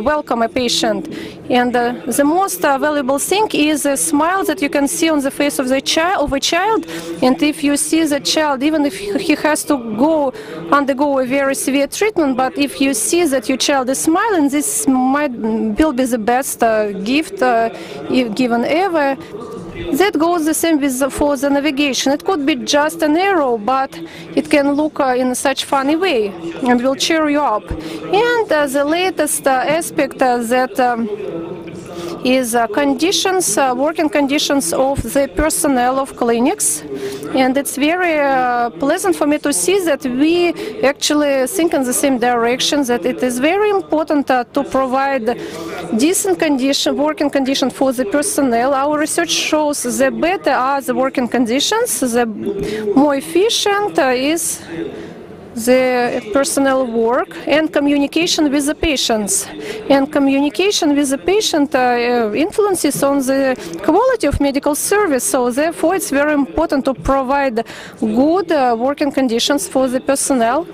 welcome a patient. And the most valuable thing is a smile that you can see on the face of a child. And if you see the child, even if he has to undergo a very severe treatment, but if you see that your child is smiling, this will be the best gift given ever. That goes the same for the navigation. It could be just an arrow, but it can look in such funny way and will cheer you up. And the latest aspect that is conditions, working conditions of the personnel of clinics. And it's very pleasant for me to see that we actually think in the same direction, that it is very important to provide decent working conditions for the personnel. Our research shows the better are the working conditions, the more efficient is the personnel work, and communication with the patients. And communication with the patient influences on the quality of medical service. So therefore it's very important to provide good working conditions for the personnel.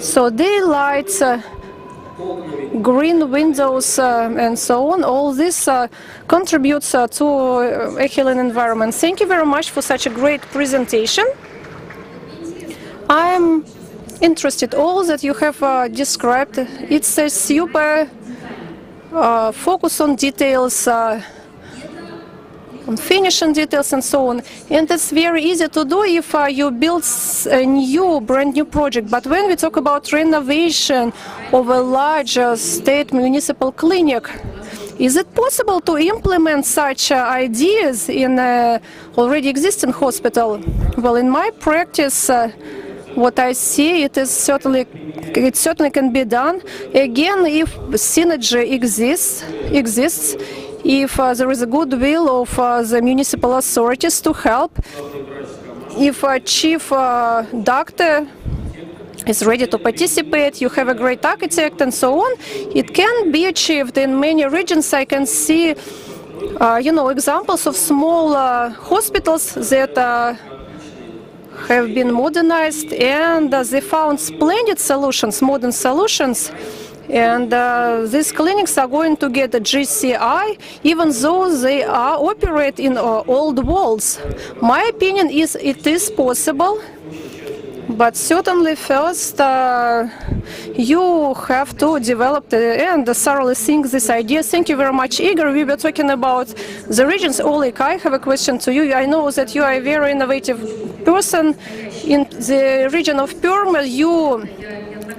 So daylights, green windows, and so on, all this contributes to a healing environment. Thank you very much for such a great presentation. I'm interested all that you have described. It's a super focus on details, on finishing details and so on. And it's very easy to do if you build a brand new project. But when we talk about renovation of a large state municipal clinic, is it possible to implement such ideas in an already existing hospital? Well, in my practice, what I see, it certainly can be done. Again, if synergy exists, if there is a goodwill of the municipal authorities to help, if a chief doctor is ready to participate, you have a great architect and so on, it can be achieved. In many regions I can see examples of small hospitals that have been modernized, and they found splendid solutions, modern solutions, And these clinics are going to get a GCI, even though they are operate in old walls. My opinion is it is possible, but certainly first you have to develop and thoroughly think this idea. Thank you very much, Igor. We were talking about the regions. Oleg, I have a question to you. I know that you are a very innovative person. In the region of Perm, you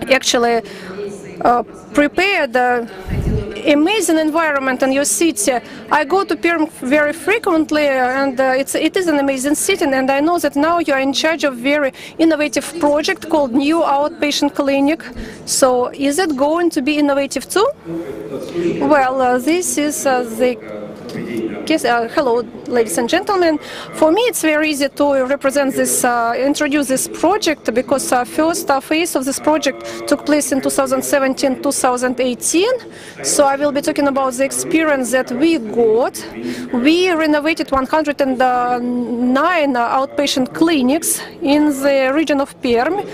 actually prepared amazing environment in your city. I go to Perm very frequently, and it is an amazing city. And I know that now you are in charge of very innovative project called New Outpatient Clinic. So is it going to be innovative too? Well, this is the case. Hello, ladies and gentlemen. For me, it's very easy to represent this, introduce this project, because first phase of this project took place in 2017-2018. So I will be talking about the experience that we got. We renovated 109 outpatient clinics in the region of Perm.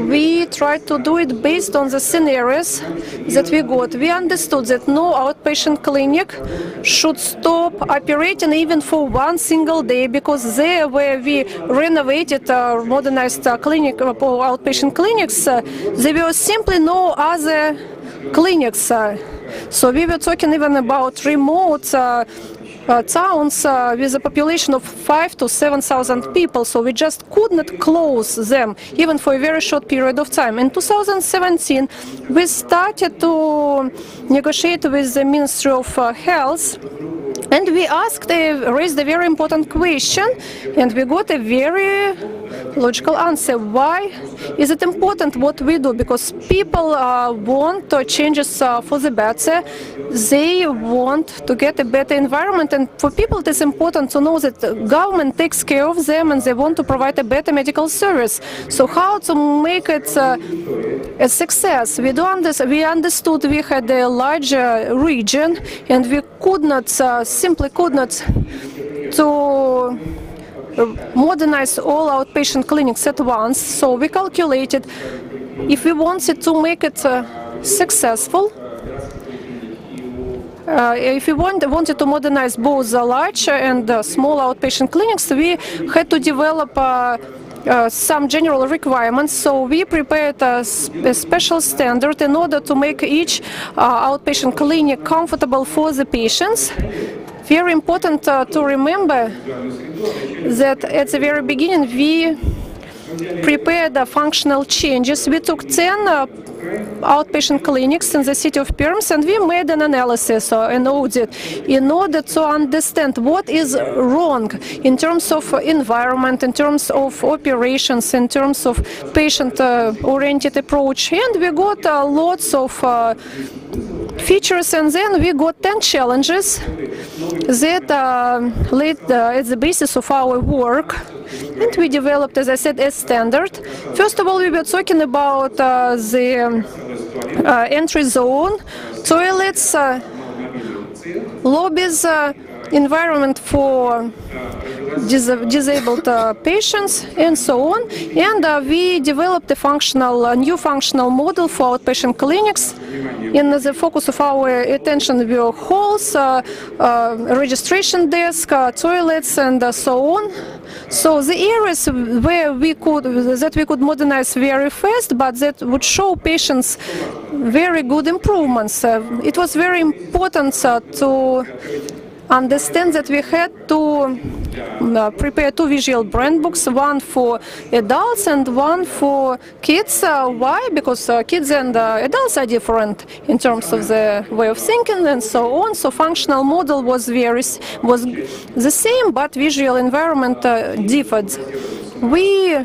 We tried to do it based on the scenarios that we got. We understood that no outpatient clinic should stop operating even for one single day, because there where we renovated modernized clinic for outpatient clinics, there were simply no other clinics. So we were talking even about remote towns with a population of 5,000 to 7,000 people, so we just could not close them even for a very short period of time. In 2017, we started to negotiate with the Ministry of Health, and we raised a very important question, and we got a very logical answer. Why is it important what we do? Because people want changes for the better. They want to get a better environment, and for people it is important to know that the government takes care of them and they want to provide a better medical service. So how to make it a success? We understood we had a larger region, and we could not simply could not to modernize all outpatient clinics at once. So we calculated if we wanted to make it successful, if we wanted to modernize both the large and small outpatient clinics, we had to develop some general requirements. So we prepared a special standard in order to make each outpatient clinic comfortable for the patients. Very important to remember that at the very beginning we prepared functional changes. We took 10 outpatient clinics in the city of Perm, and we made an analysis or an audit in order to understand what is wrong in terms of environment, in terms of operations, in terms of patient-oriented approach. And we got lots of features, and then we got 10 challenges that laid at the basis of our work. And we developed, as I said, a standard. First of all, we were talking about the entry zone, toilets, lobbies, environment for disabled patients, and so on. And we developed a new functional model for outpatient clinics. In the focus of our attention were halls, registration desk, toilets, and so on. So the areas where we could modernize very fast, but that would show patients very good improvements. It was very important to understand that we had to prepare 2 visual brand books, one for adults and one for kids. Why? Because kids and adults are different in terms of the way of thinking and so on. So functional model was the same, but visual environment differed. We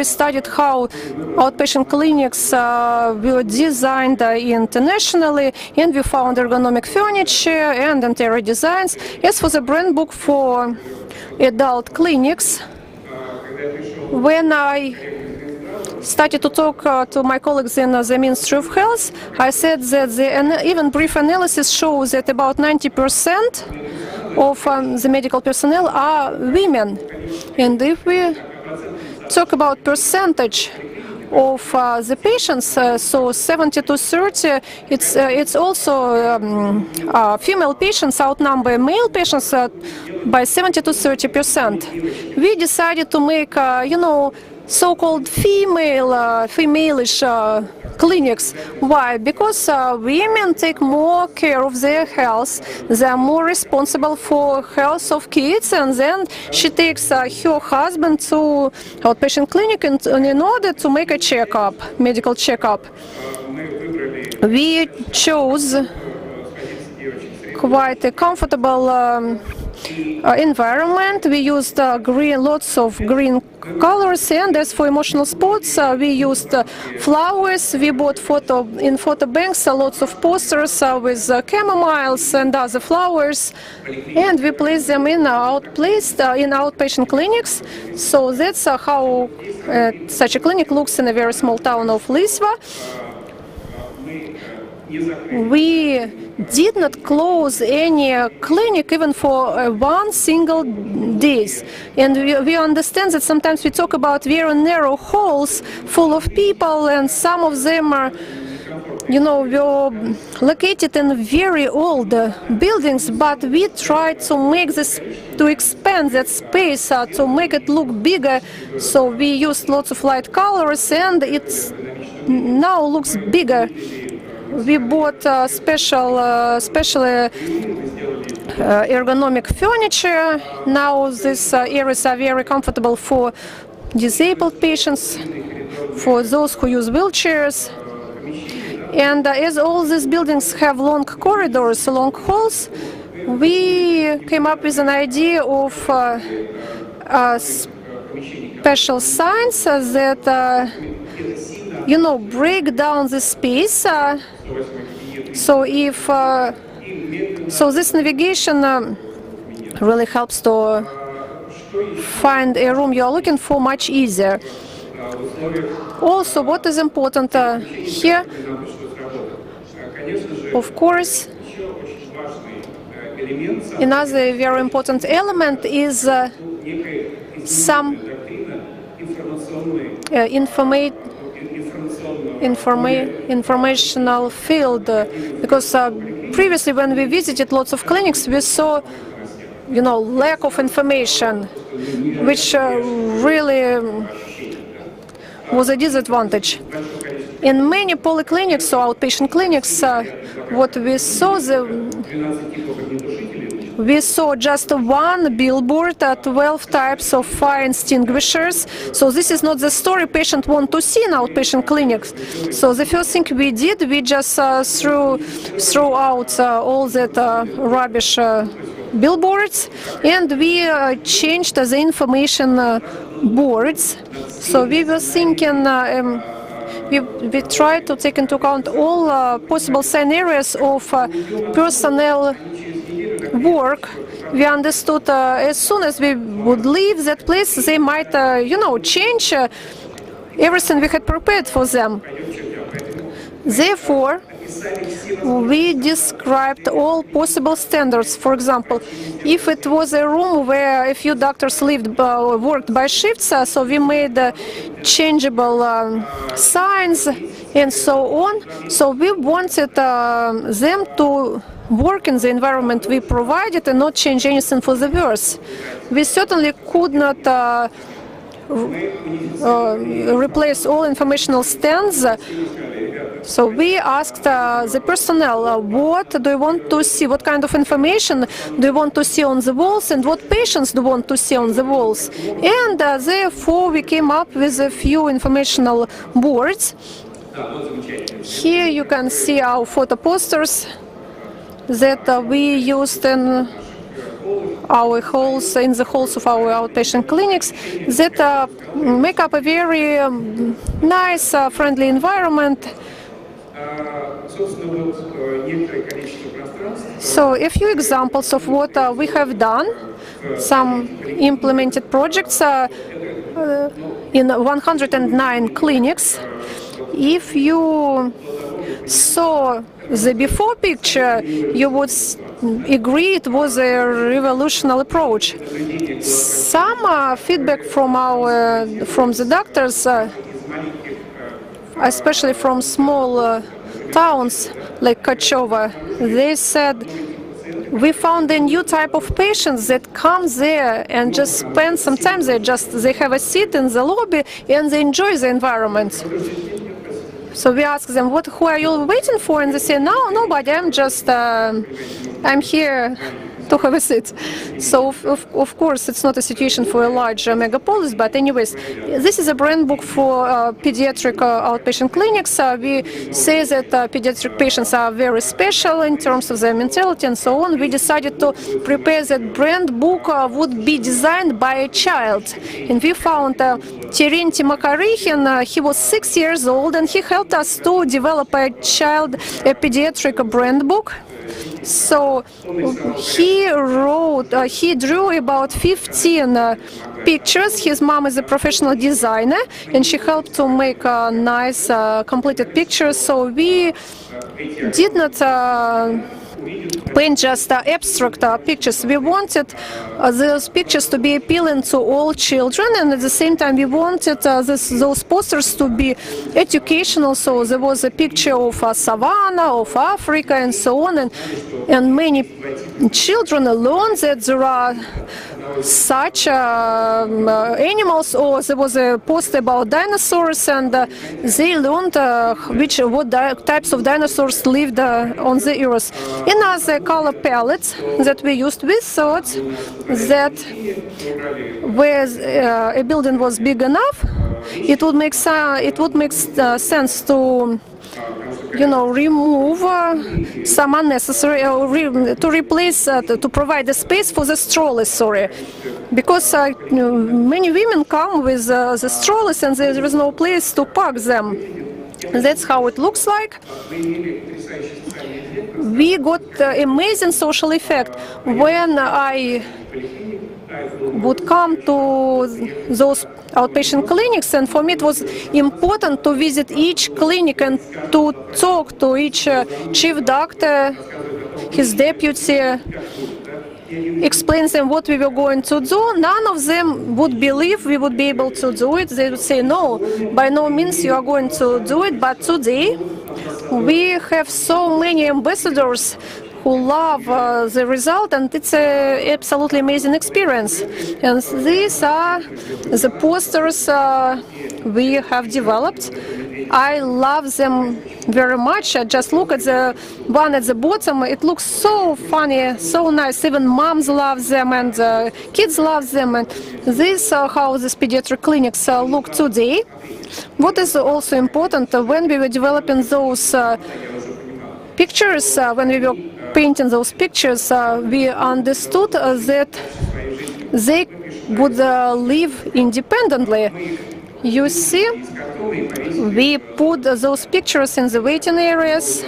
studied how outpatient clinics were designed internationally, and we found ergonomic furniture and interior designs. As for the brand book for adult clinics, when I started to talk to my colleagues in the Ministry of Health, I said that even brief analysis shows that about 90% of the medical personnel are women. And if we talk about percentage of the patients, so 70 to 30, it's also female patients outnumber male patients by 70 to 30%. We decided to make, so-called female-ish clinics. Why? Because women take more care of their health. They are more responsible for health of kids, and then she takes her husband to outpatient clinic in order to make a checkup, medical checkup. We chose quite a comfortable environment. We used lots of green colors, and as for emotional sports, we used flowers. We bought in photo banks lots of posters with chamomiles and other flowers, and we placed them in outpatient clinics. So that's how such a clinic looks in a very small town of Lisva. We did not close any clinic even for one single day. And we understand that sometimes we talk about very narrow halls full of people, and some of them are, were located in very old buildings, but we tried to expand that space, to make it look bigger. So we used lots of light colors, and it now looks bigger. We bought specially ergonomic furniture. Now these areas are very comfortable for disabled patients, for those who use wheelchairs. And as all these buildings have long corridors, long halls, we came up with an idea of special signs that break down the space. So this navigation really helps to find a room you are looking for much easier. Also, what is important here, of course, another very important element is some informational field, because previously when we visited lots of clinics, we saw lack of information, which really was a disadvantage. In many polyclinics or outpatient clinics, what we saw just one billboard, 12 types of fire extinguishers. So this is not the story patient want to see in outpatient clinics. So the first thing we did, we just threw out all that rubbish billboards, and we changed the information boards. So we were thinking, we tried to take into account all possible scenarios of personnel work. We understood as soon as we would leave that place, they might, change everything we had prepared for them. Therefore, we described all possible standards. For example, if it was a room where a few doctors worked by shifts, so we made changeable signs and so on. So we wanted them to work in the environment we provided and not change anything for the worse. We certainly could not replace all informational stands. So we asked the personnel, what do you want to see, what kind of information do you want to see on the walls, and what patients do you want to see on the walls. And therefore we came up with a few informational boards. Here you can see our photo posters that we used in our halls, in the halls of our outpatient clinics, that make up a very nice, friendly environment. So a few examples of what we have done, some implemented projects in 109 clinics. If you saw the before picture, you would agree it was a revolutionary approach. Some feedback from the doctors, especially from small towns like Kachova, they said we found a new type of patients that come there and just spend some time there. They have a seat in the lobby and they enjoy the environment. So we ask them, who are you waiting for? And they say, no, nobody. I'm here to have a seat. So of course it's not a situation for a large megapolis, but anyways, this is a brand book for pediatric outpatient clinics. We say that pediatric patients are very special in terms of their mentality and so on. We decided to prepare that brand book would be designed by a child, and we found Terenti Makarikhin. He was 6 years old and he helped us to develop a pediatric brand book. So he drew about 15 pictures. His mom is a professional designer and she helped to make nice completed pictures. So we did not paint just abstract pictures. We wanted those pictures to be appealing to all children, and at the same time we wanted those posters to be educational. So there was a picture of savannah, of Africa and so on, and many children learned that there are such animals, or there was a post about dinosaurs, and they learned what types of dinosaurs lived on the earth. In other color palettes that we used, we thought that where a building was big enough, it would make sense to remove some unnecessary, to replace, to provide a space for the strollers, because many women come with the strollers and there is no place to park them. That's how it looks like. We got amazing social effect when I would come to those outpatient clinics, and for me it was important to visit each clinic and to talk to each chief doctor, his deputy, explain them what we were going to do. None of them would believe we would be able to do it. They would say, no, by no means you are going to do it. But today we have so many ambassadors who love the result, and it's an absolutely amazing experience. And these are the posters we have developed. I love them very much. Just look at the one at the bottom. It looks so funny, so nice. Even moms love them and kids love them. And this how these pediatric clinics look today. What is also important, when we were developing those pictures, when we were painting those pictures, we understood that they would live independently. You see, we put those pictures in the waiting areas,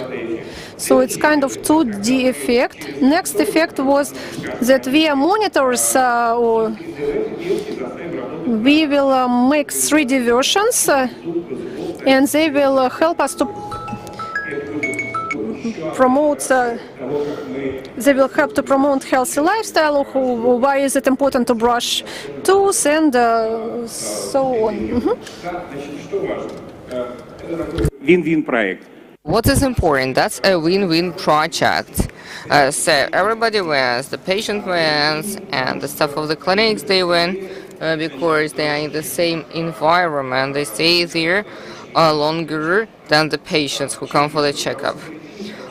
so it's kind of 2D effect. Next effect was that via monitors we will make 3D versions, and they will help us to promote. They will help to promote healthy lifestyle. Why is it important to brush teeth and so on. Win-win проект. What is important? That's a win-win project. So everybody wins, the patient wins, and the staff of the clinics, they win because they are in the same environment. They stay there longer than the patients who come for the checkup.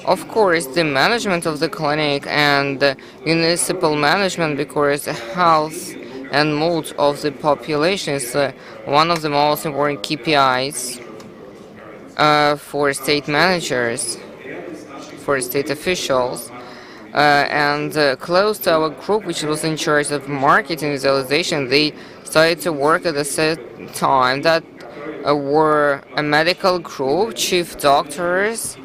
Of course, the management of the clinic and the municipal management, because the health and mood of the population is one of the most important KPIs for state managers, for state officials. And close to our group, which was in charge of marketing visualization, they started to work at the same time that were a medical group, chief doctors,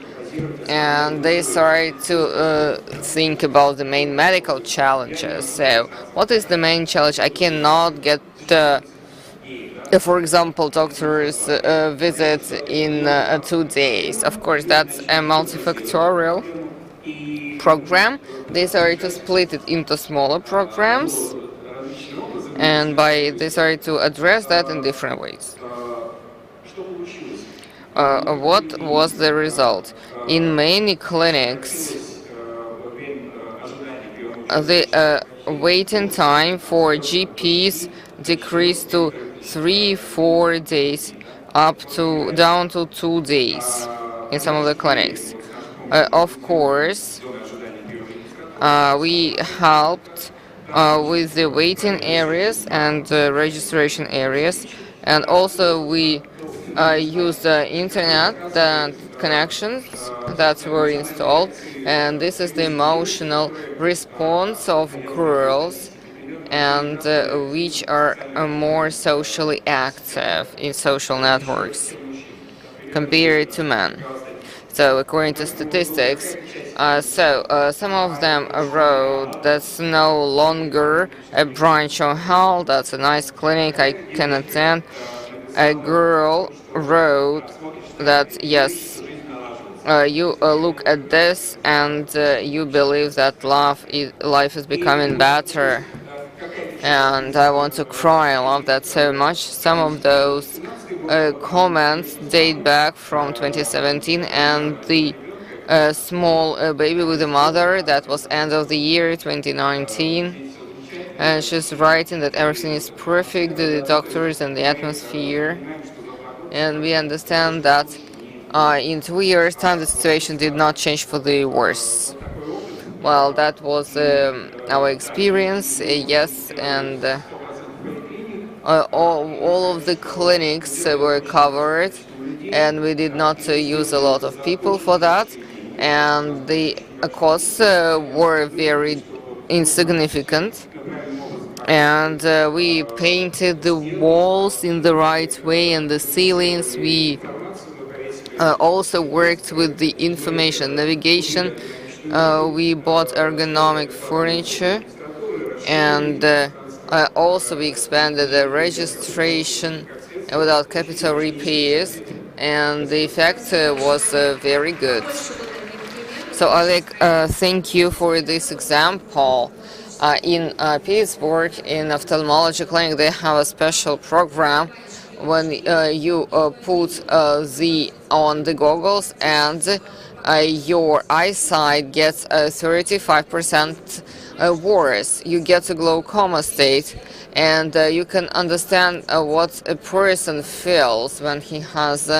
and they started to think about the main medical challenges. So, what is the main challenge? I cannot get, for example, doctors' visits in 2 days. Of course, that's a multifactorial program. They started to split it into smaller programs, and by deciding to address that in different ways. What was the result? In many clinics, the waiting time for GPs decreased to 3-4 days, down to 2 days in some of the clinics. Of course, we helped with the waiting areas and registration areas, and also we used the internet connections that were installed, and this is the emotional response of girls and which are more socially active in social networks compared to men. So according to statistics, some of them wrote that's no longer a branch on hall, that's a nice clinic I can attend. A girl wrote that yes, you look at this and you believe that life is becoming better. And I want to cry, I love that so much. Some of those comments date back from 2017, and the small baby with the mother, that was end of the year 2019, and she's writing that everything is perfect, the doctors and the atmosphere, and we understand that in 2 years' time the situation did not change for the worse. Well, that was our experience, yes, and all of the clinics were covered, and we did not use a lot of people for that, and the costs were very insignificant, and we painted the walls in the right way and the ceilings. We also worked with the information navigation. We bought ergonomic furniture, and also we expanded the registration without capital repairs, and the effect was very good. So Oleg, thank you for this example. In Pittsburgh, in ophthalmology clinic, they have a special program when you put on the goggles, and your eyesight gets 35% worse. You get a glaucoma state, and you can understand what a person feels when he has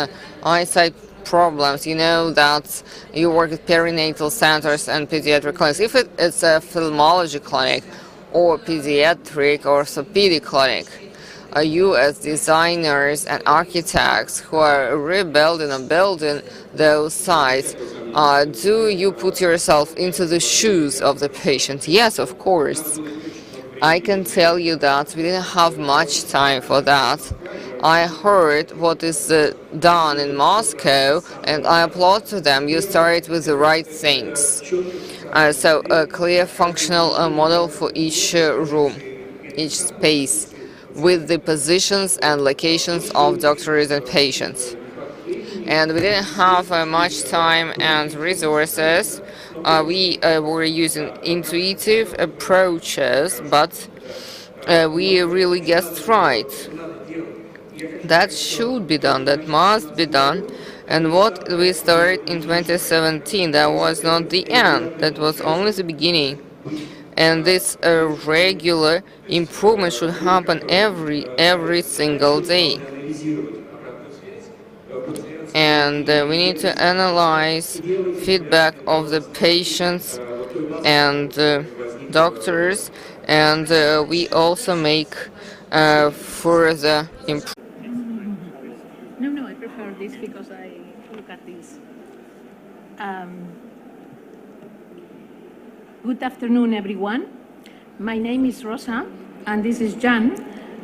eyesight problems. You know that you work at perinatal centers and pediatric clinics. If it's a ophthalmology clinic or pediatric or orthopedic clinic, you as designers and architects who are rebuilding or building those sites, do you put yourself into the shoes of the patient? Yes, of course. I can tell you that we didn't have much time for that. I heard what is done in Moscow, and I applaud to them. You started with the right things. So a clear functional model for each room, each space, with the positions and locations of doctors and patients. And we didn't have much time and resources. We were using intuitive approaches, but we really guessed right. That should be done, that must be done. And what we started in 2017, that was not the end, that was only the beginning. And this regular improvement should happen every single day. And we need to analyze feedback of the patients and doctors, and we also make further improvements. No, I prefer this because I look at this. Good afternoon, everyone. My name is Rosa, and this is Jan,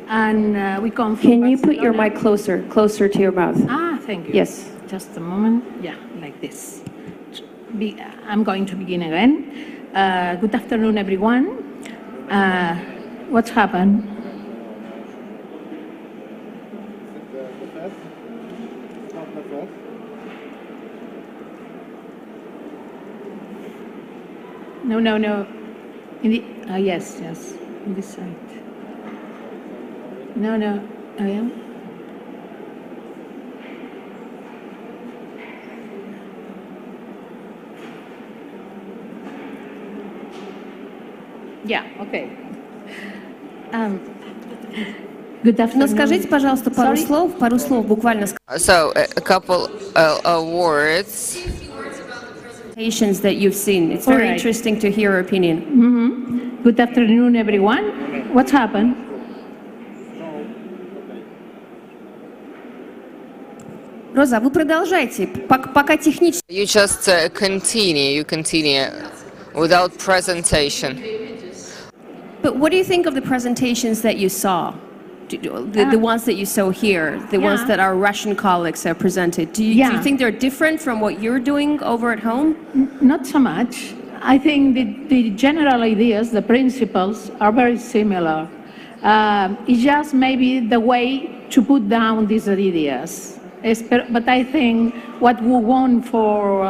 and we come from Can you put your Barcelona. mic closer to your mouth? Thank you. Yes. Just a moment. Yeah, like this. I'm going to begin again. Good afternoon, everyone. What's happened? No. Yes, in this side. No, no. Oh, yeah? Yeah, okay. Good Но afternoon. скажите, пожалуйста, Sorry? пару слов буквально So, a couple words. presentations that you've seen. It's very All right. interesting to hear your opinion. Good afternoon, everyone. What's happened? Роза, вы продолжайте, пока технически. You just you continue without presentation. But what do you think of the presentations that you saw? The ones that you saw here, the ones Yeah. that our Russian colleagues have presented. Do you Yeah. think they're different from what you're doing over at home? Not so much. I think the general ideas, the principles, are very similar. It's just maybe the way to put down these ideas. But I think what we want for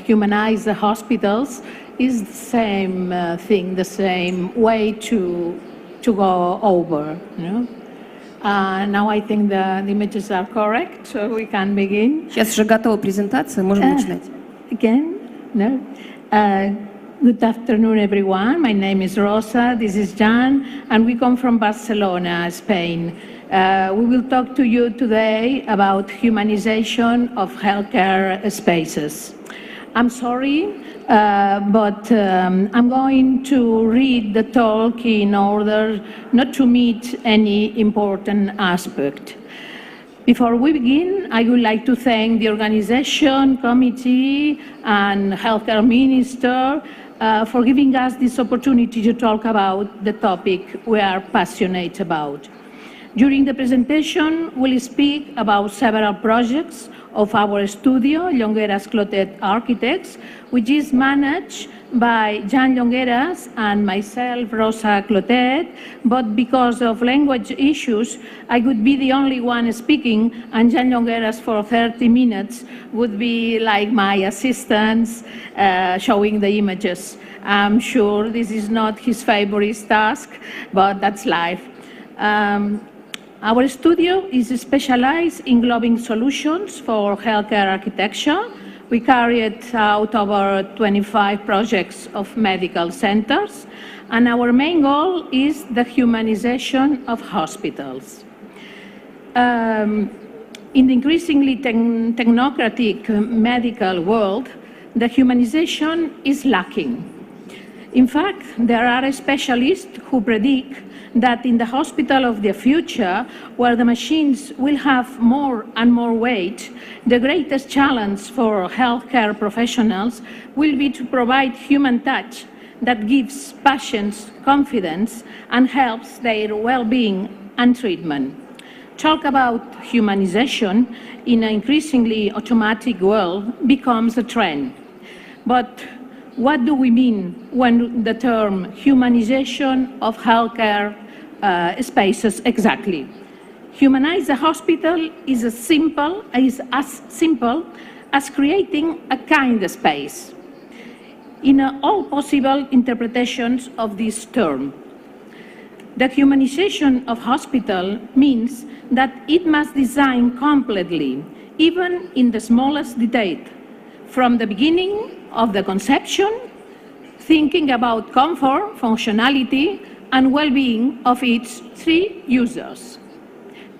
humanize the hospitals is the same thing, the same way to go over. You know? Now I think the images are correct, so we can begin. Сейчас уже готова презентация, можем начинать. Again? No? Good afternoon, everyone. My name is Rosa, this is Jan, and we come from Barcelona, Spain. We will talk to you today about humanization of healthcare spaces. I'm sorry, but I'm going to read the talk in order not to meet any important aspect. Before we begin, I would like to thank the organization, committee, and healthcare minister for giving us this opportunity to talk about the topic we are passionate about. During the presentation, we'll speak about several projects of our studio, Llongueras Clotet Architects, which is managed by Jan Llongueras and myself, Rosa Clotet, but because of language issues, I would be the only one speaking, and Jan Llongueras for 30 minutes would be like my assistants showing the images. I'm sure this is not his favorite task, but that's life. Our studio is specialized in globing solutions for healthcare architecture. We carried out over 25 projects of medical centers, and our main goal is the humanization of hospitals. In the increasingly technocratic medical world, the humanization is lacking. In fact, there are specialists who predict that in the hospital of the future, where the machines will have more and more weight, the greatest challenge for healthcare professionals will be to provide human touch that gives patients confidence and helps their well-being and treatment. Talk about humanization in an increasingly automatic world becomes a trend. But what do we mean when the term humanization of healthcare spaces exactly? Humanize the hospital is as simple as creating a kind space. In all possible interpretations of this term, the humanization of hospital means that it must design completely, even in the smallest detail, from the beginning of the conception, thinking about comfort, functionality, and well-being of its three users: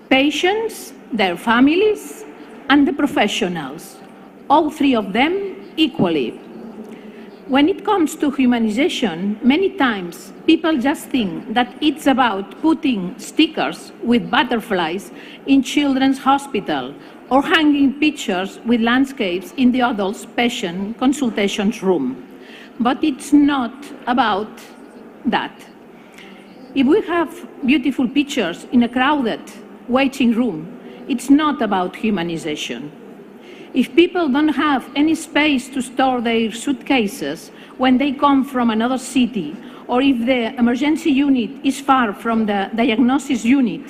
patients, their families, and the professionals, all three of them equally. When it comes to humanization, many times people just think that it's about putting stickers with butterflies in children's hospital or hanging pictures with landscapes in the adult patient consultation room. But it's not about that. If we have beautiful pictures in a crowded waiting room, it's not about humanization. If people don't have any space to store their suitcases when they come from another city, or if the emergency unit is far from the diagnosis unit,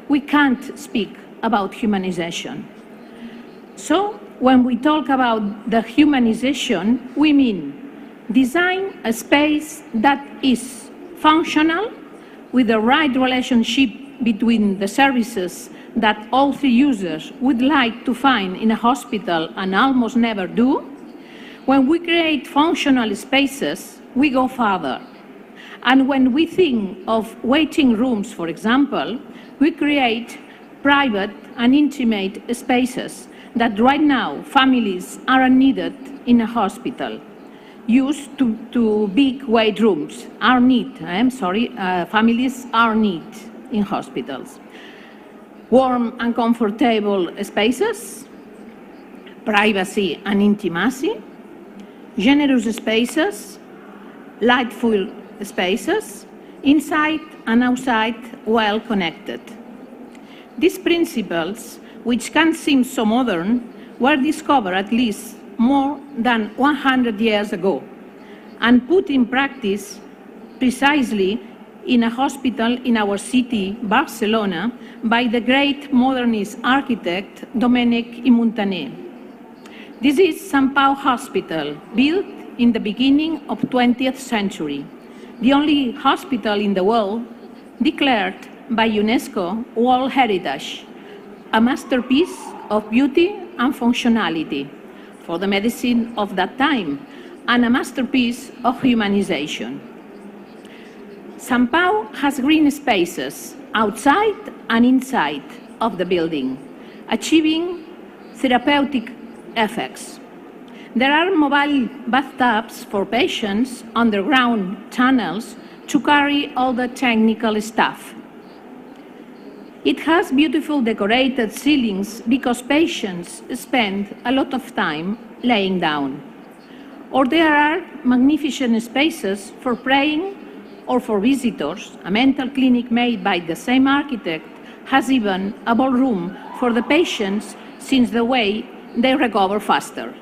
we can't speak about humanization. So, when we talk about the humanization, we mean design a space that is functional, with the right relationship between the services that all three users would like to find in a hospital and almost never do, when we create functional spaces, we go further. And when we think of waiting rooms, for example, we create private and intimate spaces that right now families are needed in a hospital. Used to big wait rooms are families are need in hospitals. Warm and comfortable spaces, privacy and intimacy, generous spaces, lightful spaces, inside and outside, well connected. These principles, which can seem so modern, were discovered at least more than 100 years ago and put in practice precisely in a hospital in our city, Barcelona, by the great modernist architect Domènec i Muntaner. This is Sant Pau Hospital, built in the beginning of 20th century, the only hospital in the world declared by UNESCO World Heritage, a masterpiece of beauty and functionality for the medicine of that time, and a masterpiece of humanization. Sant Pau has green spaces outside and inside of the building, achieving therapeutic effects. There are mobile bathtubs for patients, underground tunnels to carry all the technical stuff. It has beautiful decorated ceilings because patients spend a lot of time laying down. Or there are magnificent spaces for praying or for visitors. A mental clinic made by the same architect has even a ballroom for the patients, since the way they recover faster.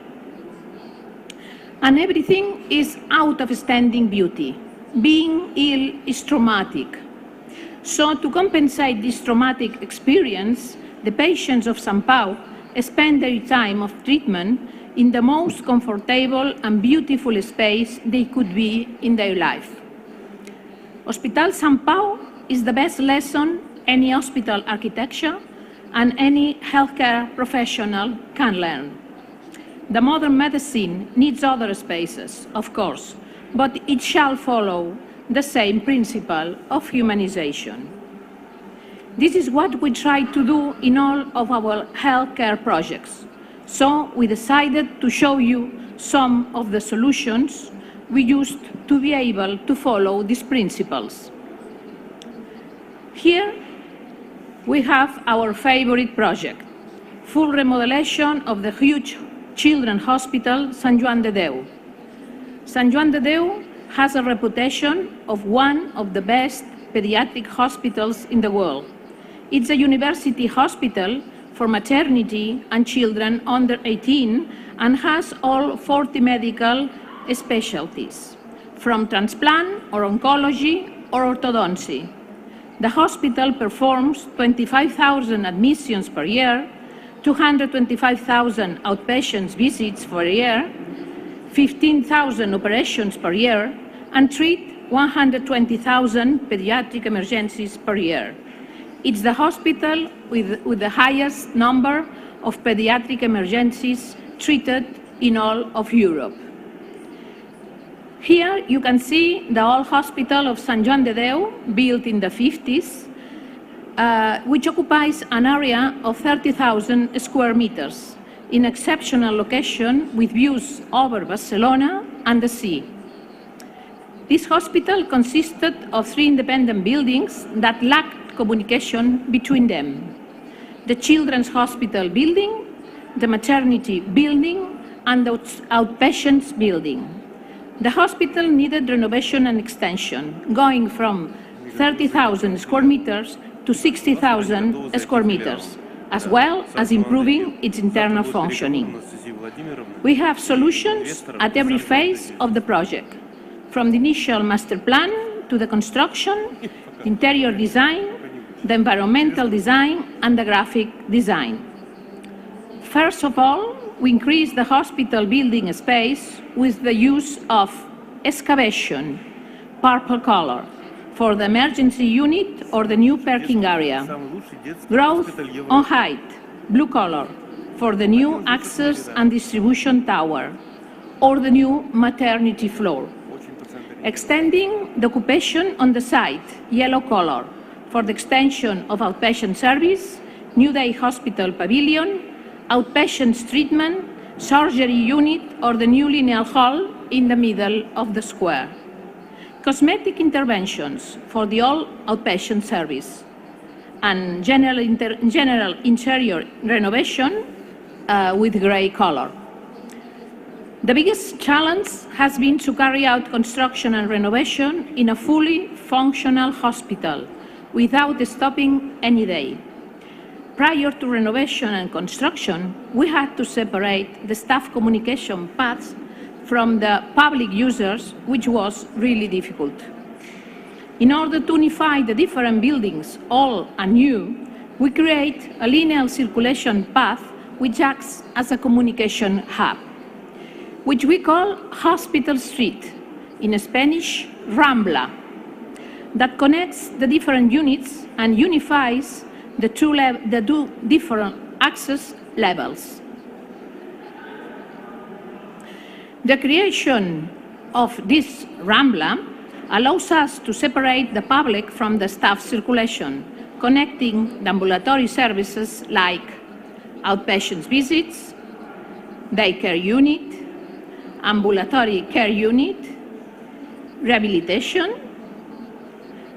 And everything is out of standing beauty. Being ill is traumatic. So to compensate this traumatic experience, the patients of Sant Pau spend their time of treatment in the most comfortable and beautiful space they could be in their life. Hospital Sant Pau is the best lesson any hospital architecture and any healthcare professional can learn. The modern medicine needs other spaces, of course, but it shall follow the same principle of humanization. This is what we try to do in all of our healthcare projects. So we decided to show you some of the solutions we used to be able to follow these principles. Here we have our favorite project, full remodelation of the huge children's hospital, Sant Joan de Déu. Sant Joan de Déu has a reputation of one of the best pediatric hospitals in the world. It's a university hospital for maternity and children under 18 and has all 40 medical specialties, from transplant or oncology or orthodoncy. The hospital performs 25,000 admissions per year, 225,000 outpatient visits per year, 15,000 operations per year, and treat 120,000 pediatric emergencies per year. It's the hospital with the highest number of pediatric emergencies treated in all of Europe. Here you can see the old hospital of Sant Joan de Déu, built in the 50s, which occupies an area of 30,000 square meters in exceptional location with views over Barcelona and the sea. This hospital consisted of 3 independent buildings that lacked communication between them: the Children's Hospital building, the Maternity building, and the Outpatients building. The hospital needed renovation and extension, going from 30,000 square meters to 60,000 square meters, as well as improving its internal functioning. We have solutions at every phase of the project, from the initial master plan to the construction, the interior design, the environmental design, and the graphic design. First of all, we increased the hospital building space with the use of excavation, purple color, for the emergency unit or the new parking area. Growth on height, blue color, for the new access and distribution tower or the new maternity floor. Extending the occupation on the site, yellow color, for the extension of outpatient service, new day hospital pavilion, outpatient treatment, surgery unit, or the new linear hall in the middle of the square. Cosmetic interventions for the all outpatient service, and general interior renovation with gray color. The biggest challenge has been to carry out construction and renovation in a fully functional hospital without stopping any day. Prior to renovation and construction, we had to separate the staff communication paths from the public users, which was really difficult. In order to unify the different buildings, old and new, we create a linear circulation path which acts as a communication hub, which we call Hospital Street, in Spanish, Rambla, that connects the different units and unifies the two different access levels. The creation of this Rambla allows us to separate the public from the staff circulation, connecting the ambulatory services like outpatient visits, daycare unit, ambulatory care unit, rehabilitation,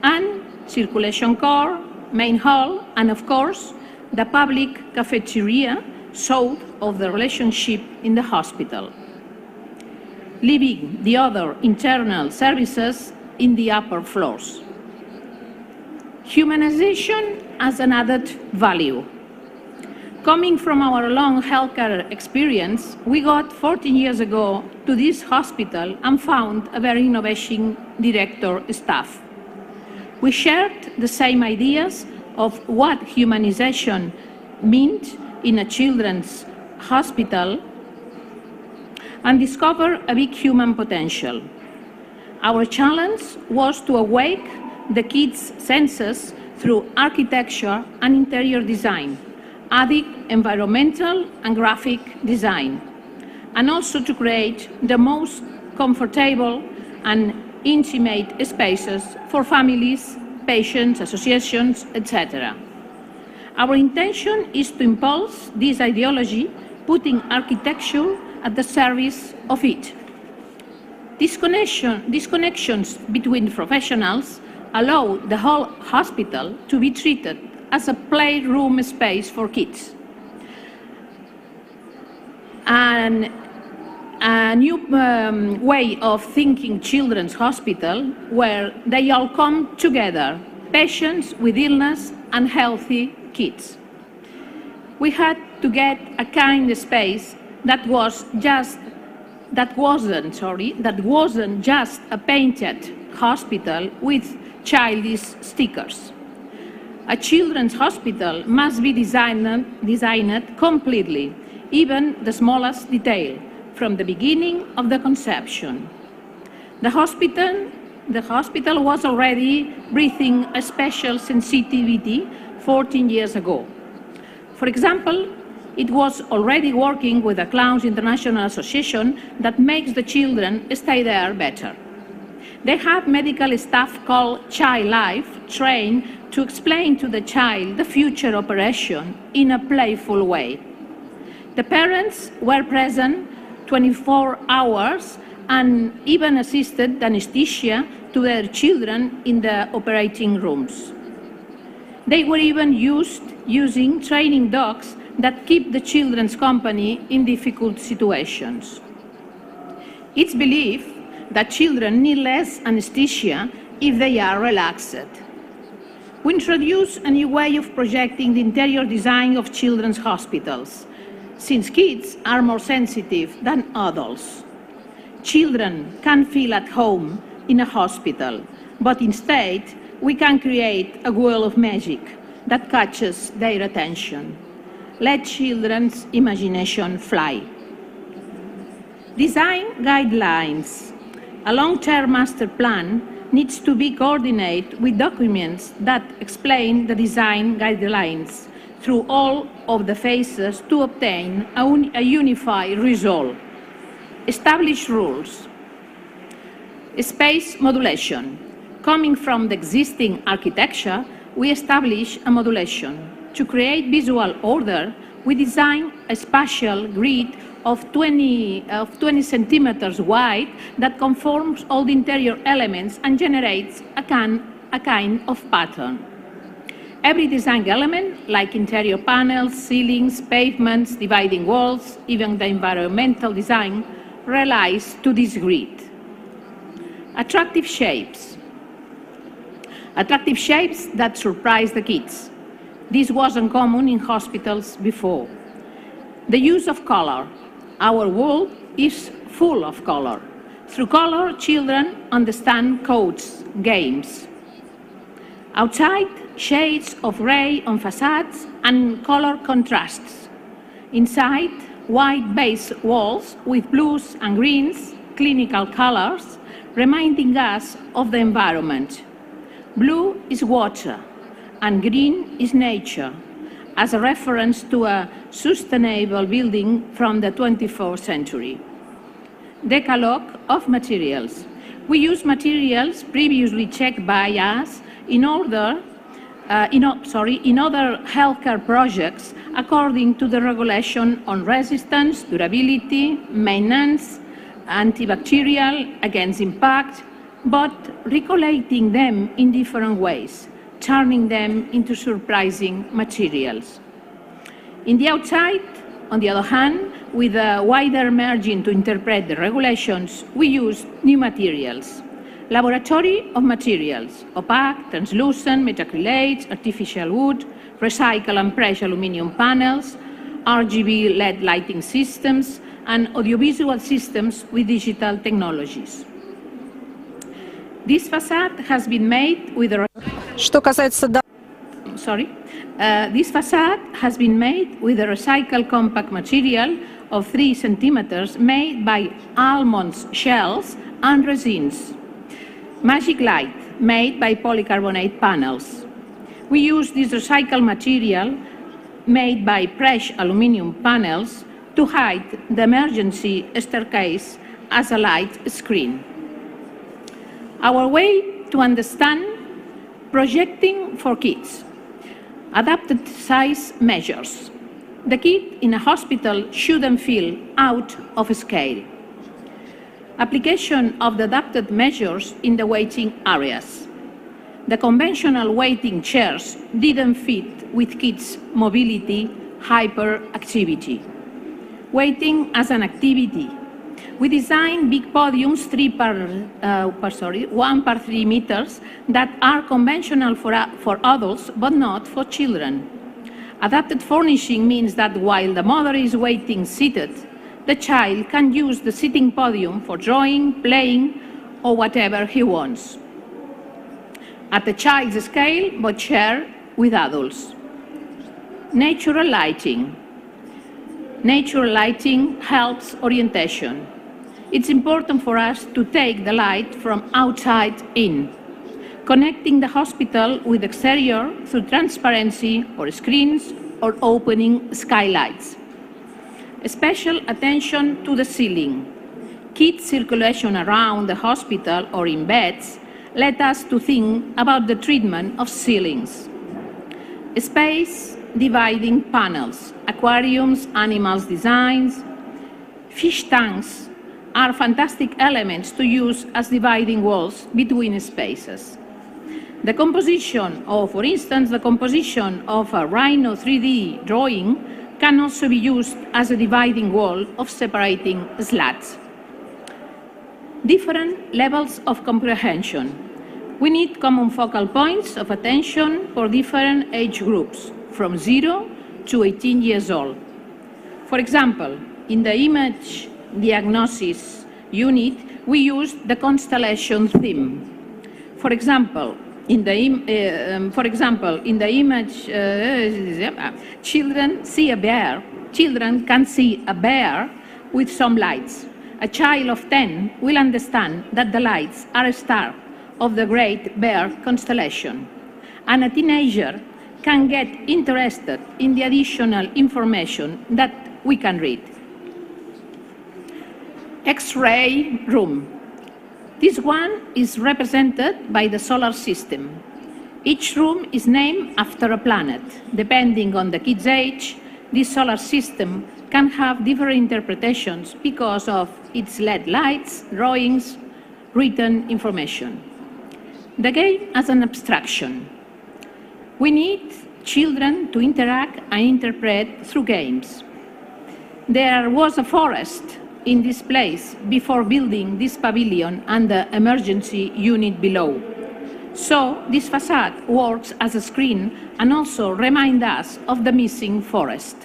and circulation core, main hall, and of course, the public cafeteria south of the relationship in the hospital, leaving the other internal services in the upper floors. Humanization as an added value. Coming from our long healthcare experience, we got 14 years ago to this hospital and found a very innovative director staff. We shared the same ideas of what humanization meant in a children's hospital and discovered a big human potential. Our challenge was to awake the kids' senses through architecture and interior design, adding environmental and graphic design, and also to create the most comfortable and intimate spaces for families, patients, associations, etc. Our intention is to impulse this ideology, putting architecture at the service of it. These connections between professionals allow the whole hospital to be treated as a playroom space for kids. And a new way of thinking children's hospital where they all come together, patients with illness and healthy kids. We had to get a kind of space that wasn't just a painted hospital with childish stickers. A children's hospital must be designed completely, even the smallest detail, from the beginning of the conception. The hospital was already breathing a special sensitivity 14 years ago. For example, it was already working with the Clowns International Association that makes the children stay there better. They have medical staff called Child Life trained to explain to the child the future operation in a playful way. The parents were present 24 hours and even assisted anesthesia to their children in the operating rooms. They were even using training dogs that keep the children's company in difficult situations. It's believed that children need less anesthesia if they are relaxed. We introduce a new way of projecting the interior design of children's hospitals, since kids are more sensitive than adults. Children can feel at home in a hospital, but instead we can create a world of magic that catches their attention. Let children's imagination fly. Design guidelines. A long-term master plan needs to be coordinated with documents that explain the design guidelines through all of the phases to obtain a unified result. Establish rules. Space modulation. Coming from the existing architecture, we establish a modulation. To create visual order, we design a spatial grid of 20 centimeters wide that conforms all the interior elements and generates a kind of pattern. Every design element, like interior panels, ceilings, pavements, dividing walls, even the environmental design, relies to this grid. Attractive shapes. Attractive shapes that surprise the kids. This wasn't common in hospitals before. The use of color. Our world is full of color. Through color, children understand codes, games. Outside, shades of gray on facades and color contrasts. Inside, white base walls with blues and greens, clinical colors, reminding us of the environment. Blue is water, and green is nature, as a reference to a sustainable building from the 21st century. Decalogue of materials. We use materials previously checked by us in other healthcare projects according to the regulation on resistance, durability, maintenance, antibacterial, against impact, but recollecting them in different ways, turning them into surprising materials. In the outside, on the other hand, with a wider margin to interpret the regulations, we use new materials. Laboratory of materials, opaque, translucent, metacrylates, artificial wood, recycle and pressure aluminum panels, RGB LED lighting systems, and audiovisual systems with digital technologies. This facade has been made with a this facade has been made with a recycled compact material of 3 centimeters made by almonds shells and resins. Magic light made by polycarbonate panels. We use this recycled material made by pressed aluminum panels to hide the emergency staircase as a light screen. Our way to understand projecting for kids. Adapted size measures. The kid in a hospital shouldn't feel out of scale. Application of the adapted measures in the waiting areas. The conventional waiting chairs didn't fit with kids' mobility, hyperactivity. Waiting as an activity. We designed big podiums 1 per 3 meters that are conventional for adults but not for children. Adapted furnishing means that while the mother is waiting seated, the child can use the sitting podium for drawing, playing, or whatever he wants. At the child's scale, but shared with adults. Natural lighting. Natural lighting helps orientation. It's important for us to take the light from outside in, connecting the hospital with exterior through transparency or screens or opening skylights. Special attention to the ceiling. Kids' circulation around the hospital or in beds led us to think about the treatment of ceilings. Space dividing panels, aquariums, animals designs, fish tanks are fantastic elements to use as dividing walls between spaces. The composition of, for instance, the composition of a Rhino 3D drawing can also be used as a dividing wall of separating slats. Different levels of comprehension. We need common focal points of attention for different age groups, from 0 to 18 years old. For example, in the image diagnosis unit, we used the constellation theme. For example, in the image, children can see a bear with some lights. A child of 10 will understand that the lights are a star of the Great Bear constellation, and a teenager can get interested in the additional information that we can read. X-ray room. This one is represented by the solar system. Each room is named after a planet. Depending on the kid's age, this solar system can have different interpretations because of its LED lights, drawings, written information. The game as an abstraction. We need children to interact and interpret through games. There was a forest in this place before building this pavilion and the emergency unit below. So this facade works as a screen and also reminds us of the missing forest.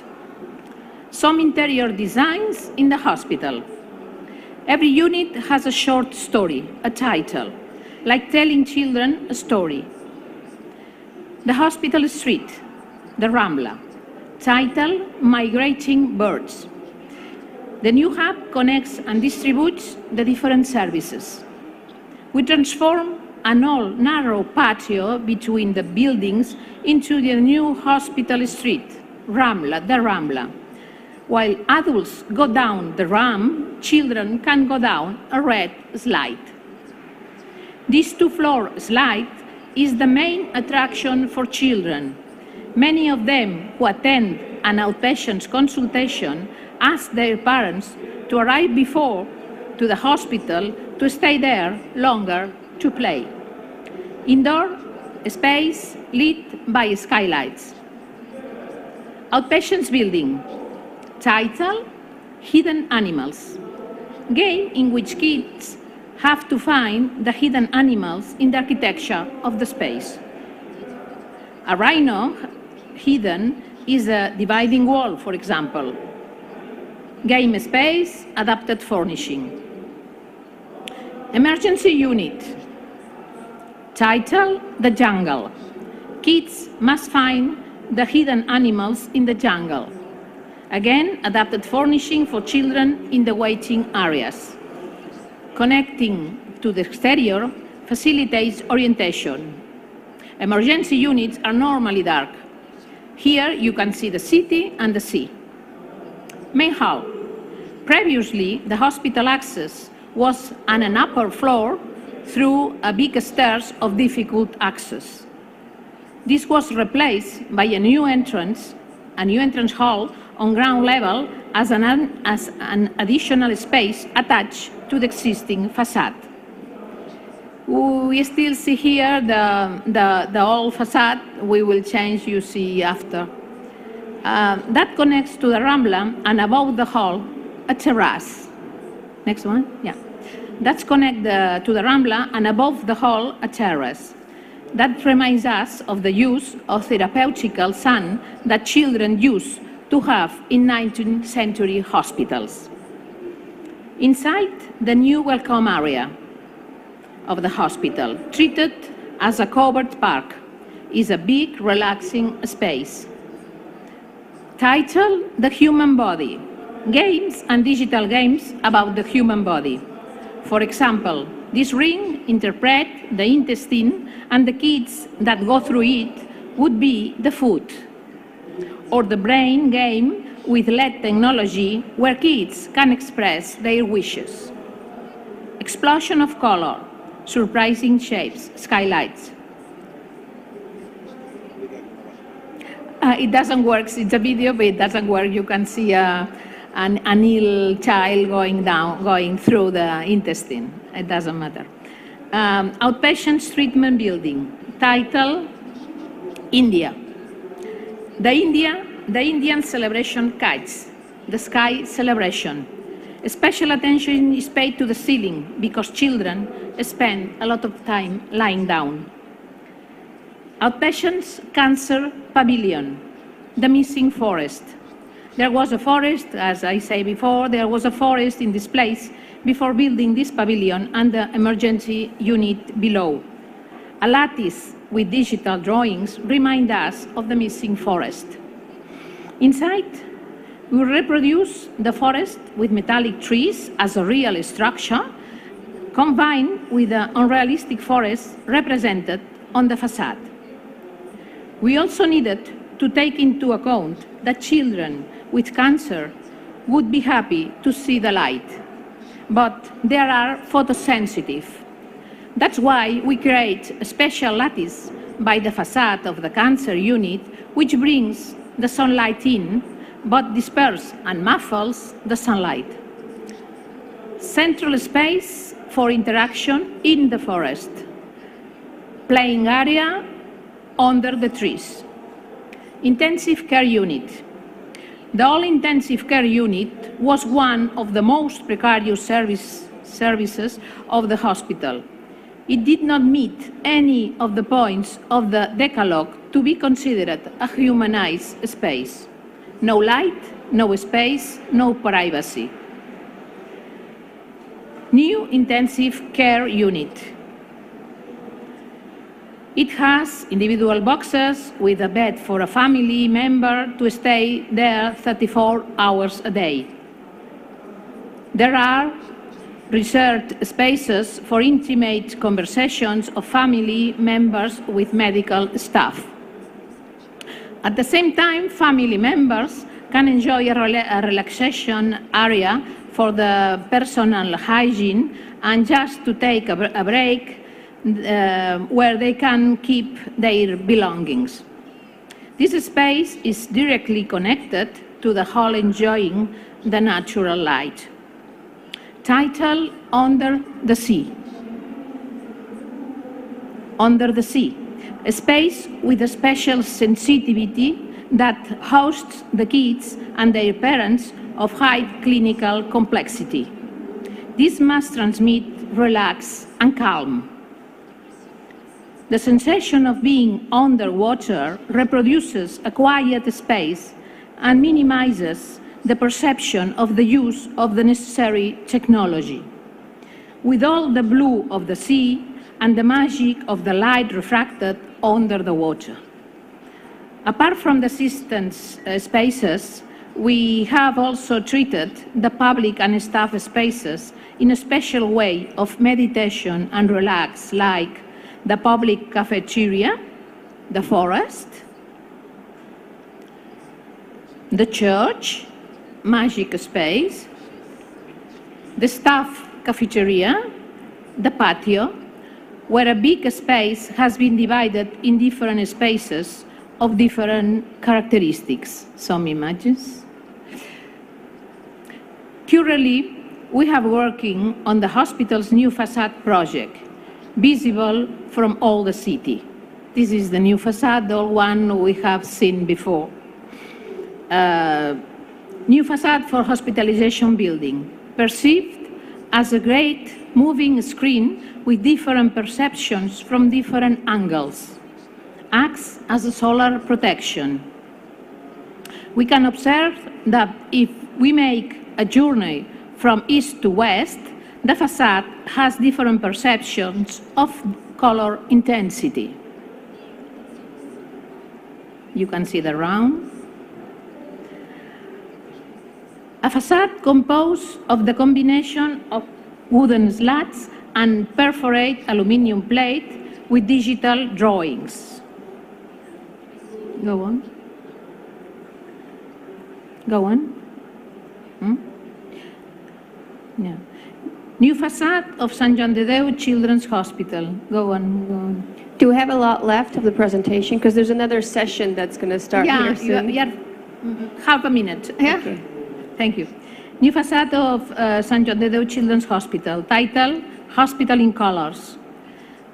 Some interior designs in the hospital. Every unit has a short story, a title, like telling children a story. The hospital street, the Rambla. Title, Migrating Birds. The new hub connects and distributes the different services. We transform an old narrow patio between the buildings into the new hospital street, Rambla, the Rambla. While adults go down the ramp, children can go down a red slide. This two-floor slide is the main attraction for children. Many of them who attend an outpatient consultation ask their parents to arrive before to the hospital to stay there longer to play. Indoor space lit by skylights. Outpatients building. Title, Hidden Animals. Game in which kids have to find the hidden animals in the architecture of the space. A rhino hidden is a dividing wall, for example. Game space, adapted furnishing. Emergency unit. Title, The Jungle. Kids must find the hidden animals in the jungle. Again, adapted furnishing for children in the waiting areas. Connecting to the exterior facilitates orientation. Emergency units are normally dark. Here you can see the city and the sea. Main hall. Previously, the hospital access was on an upper floor through a big stairs of difficult access. This was replaced by a new entrance hall on ground level as an additional space attached to the existing facade. We still see here the old facade. We will change, you see, after. That connects to the Rambla, and above the hall, a terrace. Next one, yeah. That's connected to the Rambla, and above the hall, a terrace. That reminds us of the use of therapeutical sun that children used to have in 19th century hospitals. Inside the new welcome area of the hospital, treated as a covered park, is a big relaxing space. Title, The Human Body. Games and digital games about the human body. For example, this ring interprets the intestine, and the kids that go through it would be the food. Or the brain game with LED technology, where kids can express their wishes. Explosion of color, surprising shapes, skylights. It doesn't work, it's a video, but it doesn't work. You can see an ill child going through the intestine. It doesn't matter. Outpatient treatment building. Title, India. The Indian celebration kites, the sky celebration. Special attention is paid to the ceiling because children spend a lot of time lying down. Outpatients Cancer Pavilion, the missing forest. There was a forest, as I say before, there was a forest in this place before building this pavilion and the emergency unit below. A lattice with digital drawings remind us of the missing forest. Inside, we reproduce the forest with metallic trees as a real structure combined with the unrealistic forest represented on the facade. We also needed to take into account that children with cancer would be happy to see the light, but they are photosensitive. That's why we create a special lattice by the facade of the cancer unit, which brings the sunlight in, but disperses and muffles the sunlight. Central space for interaction in the forest. Playing area under the trees. Intensive care unit. The all-intensive care unit was one of the most precarious services of the hospital. It did not meet any of the points of the Decalogue to be considered a humanized space. No light, no space, no privacy. New intensive care unit. It has individual boxes with a bed for a family member to stay there 34 hours a day. There are reserved spaces for intimate conversations of family members with medical staff. At the same time, family members can enjoy a relaxation area for the personal hygiene and just to take a break where they can keep their belongings. This space is directly connected to the hall enjoying the natural light. Title: Under the Sea. Under the Sea, a space with a special sensitivity that hosts the kids and their parents of high clinical complexity. This must transmit relax and calm. The sensation of being underwater reproduces a quiet space and minimizes the perception of the use of the necessary technology. With all the blue of the sea and the magic of the light refracted under the water. Apart from the assistance spaces, we have also treated the public and staff spaces in a special way of meditation and relax, like the public cafeteria, the forest, the church, magic space, the staff cafeteria, the patio, where a big space has been divided in different spaces of different characteristics. Some images. Currently, we have working on the hospital's new facade project, visible from all the city. This is the new facade, the one we have seen before. New facade for hospitalization building, perceived as a great moving screen with different perceptions from different angles, acts as a solar protection. We can observe that if we make a journey from east to west, the facade has different perceptions of color intensity. You can see the round. A facade composed of the combination of wooden slats and perforate aluminum plate with digital drawings. Go on. Go on. Yeah. New facade of St. John de Déu Children's Hospital. Go on, go on. Do we have a lot left of the presentation? Because there's another session that's going to start here soon. Yeah, half a minute. Yeah? Okay. Thank you. New facade of St. John de Déu Children's Hospital. Title: Hospital in Colors.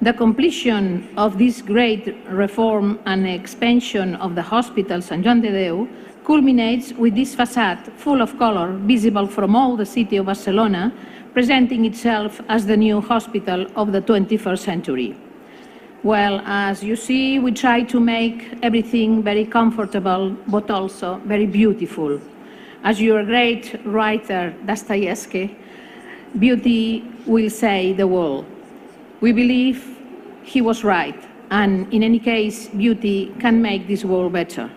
The completion of this great reform and expansion of the hospital St. John de Déu culminates with this facade full of color, visible from all the city of Barcelona, presenting itself as the new hospital of the 21st century. Well, as you see, we try to make everything very comfortable, but also very beautiful. As your great writer, Dostoevsky, beauty will say the world. We believe he was right, and in any case, beauty can make this world better.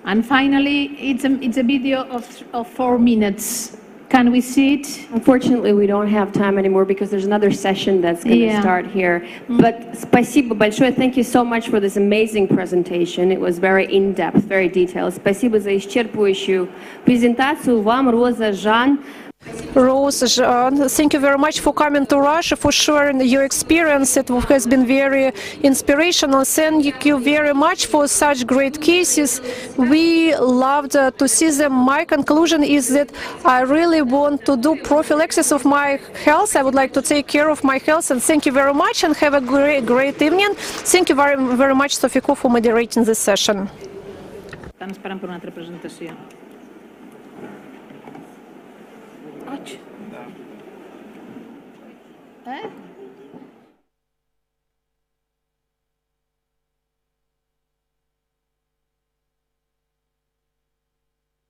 And finally, it's a video of 4 minutes Can we see it? Unfortunately, we don't have time anymore because there's another session that's going to start here. But спасибо большое. Thank you so much for this amazing presentation. It was very in-depth, very detailed. Спасибо за исчерпывающую презентацию. Вам, Роза, Жан. Rose, Jean, thank you very much for coming to Russia, for sharing your experience. It has been very inspirational. Thank you very much for such great cases. We loved to see them. My conclusion is that I really want to do prophylaxis of my health. I would like to take care of my health. And thank you very much and have a great evening. Thank you very much, Sofiko, for moderating this session. Estan esperant per una altra presentació. Eh?